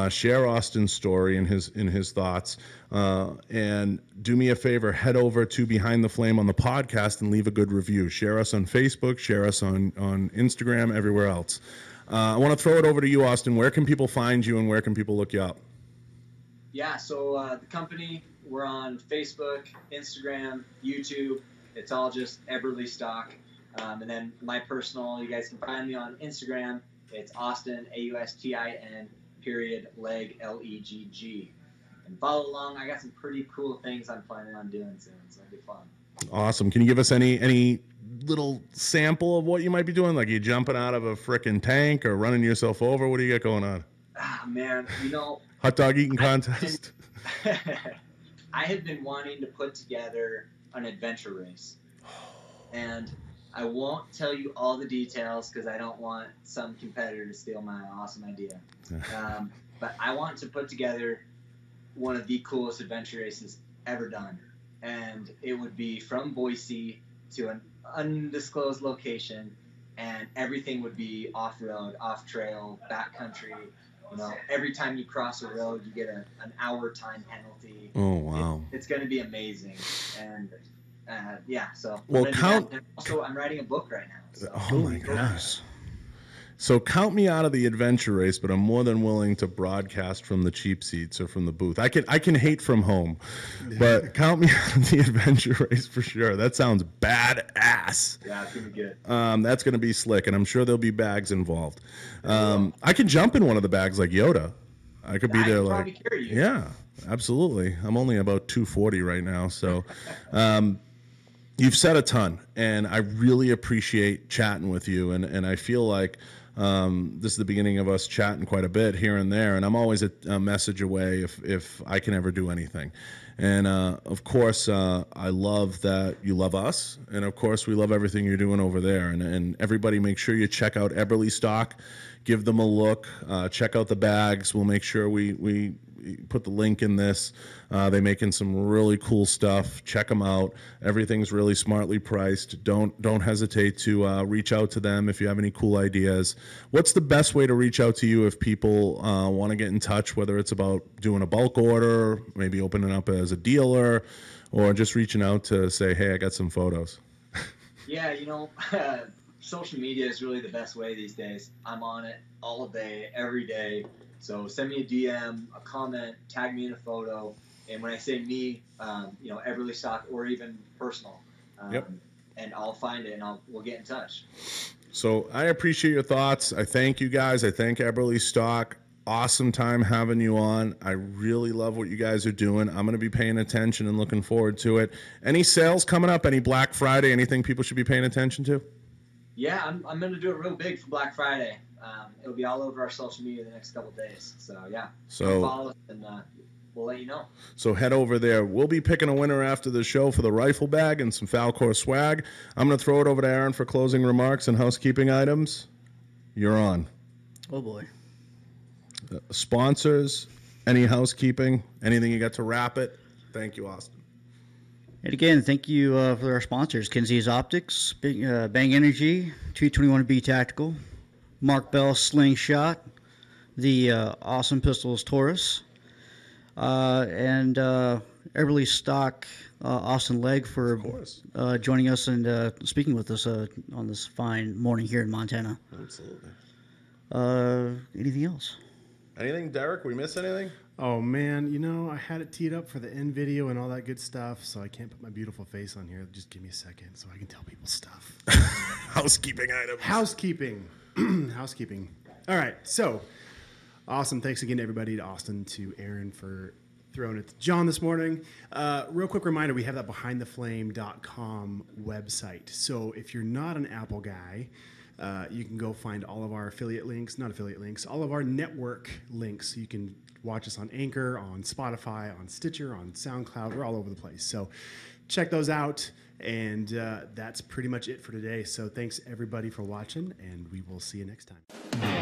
S3: share Austin's story and his thoughts, and do me a favor, head over to Behind the Flame on the podcast and leave a good review. Share us on Facebook, share us on Instagram, everywhere else. I want to throw it over to you, Austin. Where can people find you and where can people look you up?
S1: Yeah, so the company, we're on Facebook, Instagram, YouTube. It's all just Eberlestock. And then my personal, you guys can find me on Instagram. It's Austin, AUSTIN, Legg, LEGG. And follow along. I got some pretty cool things I'm planning on doing soon, so it'll be fun. Awesome.
S3: Can you give us any little sample of what you might be doing? Like you jumping out of a frickin' tank or running yourself over? What do you got going on?
S1: Ah, man,
S3: hot dog eating contest?
S1: I have been wanting to put together an adventure race. And I won't tell you all the details because I don't want some competitor to steal my awesome idea. But I want to put together one of the coolest adventure races ever done. And it would be from Boise to an undisclosed location, and everything would be off-road, off-trail, backcountry. Every time you cross a road, you get an hour time penalty.
S3: Oh, wow.
S1: It's going to be amazing. And so
S3: well,
S1: I'm writing a book right now. So.
S3: Oh my gosh. So count me out of the adventure race, but I'm more than willing to broadcast from the cheap seats or from the booth. I can hate from home, but count me out of the adventure race for sure. That sounds badass.
S1: Yeah, it's gonna be good.
S3: That's gonna be slick, and I'm sure there'll be bags involved. I could jump in one of the bags like Yoda. I could be there like
S1: carry you.
S3: Yeah, absolutely. I'm only about 240 right now, so. You've said a ton, and I really appreciate chatting with you, and I feel like this is the beginning of us chatting quite a bit here and there, and I'm always a message away if I can ever do anything. And of course, I love that you love us, and of course, we love everything you're doing over there. And everybody, make sure you check out Eberlestock, give them a look, check out the bags. We'll make sure we put the link in this. They're making some really cool stuff. Check them out. Everything's really smartly priced. Don't hesitate to reach out to them if you have any cool ideas. What's the best way to reach out to you if people want to get in touch, whether it's about doing a bulk order, maybe opening up as a dealer, or just reaching out to say, hey, I got some photos?
S1: Yeah, social media is really the best way these days. I'm on it all day, every day. So send me a DM, a comment, tag me in a photo, and when I say me, Eberlestock or even personal, and I'll find it and we'll get in touch.
S3: So I appreciate your thoughts. I thank you guys. I thank Eberlestock. Awesome time having you on. I really love what you guys are doing. I'm going to be paying attention and looking forward to it. Any sales coming up? Any Black Friday? Anything people should be paying attention to?
S1: Yeah, I'm going to do it real big for Black Friday. It'll be all over our social media the next couple of days. So, yeah.
S3: So
S1: follow us and we'll let you know.
S3: So head over there. We'll be picking a winner after the show for the rifle bag and some Falcor swag. I'm going to throw it over to Aaron for closing remarks and housekeeping items. You're on.
S2: Oh, boy.
S3: Sponsors, any housekeeping, anything you got to wrap it? Thank you, Austin.
S2: And again, thank you for our sponsors, Kinsey's Optics, Bang Energy, 221B Tactical, Mark Bell Slingshot, the Awesome Pistols Taurus, and Eberlestock Austin Legg for joining us and speaking with us on this fine morning here in Montana.
S3: Absolutely.
S2: Anything else?
S3: Anything, Derek? We miss anything?
S4: Oh, man, I had it teed up for the end video and all that good stuff, so I can't put my beautiful face on here. Just give me a second so I can tell people stuff.
S3: Housekeeping items.
S4: Housekeeping. Housekeeping. All right, so awesome. Thanks again to everybody, to Austin, to Aaron for throwing it to John this morning. Real quick reminder, we have that behindtheflame.com website. So if you're not an Apple guy, you can go find all of our all of our network links. You can watch us on Anchor, on Spotify, on Stitcher, on SoundCloud. We're all over the place. So check those out. And that's pretty much it for today. So thanks, everybody, for watching, and we will see you next time.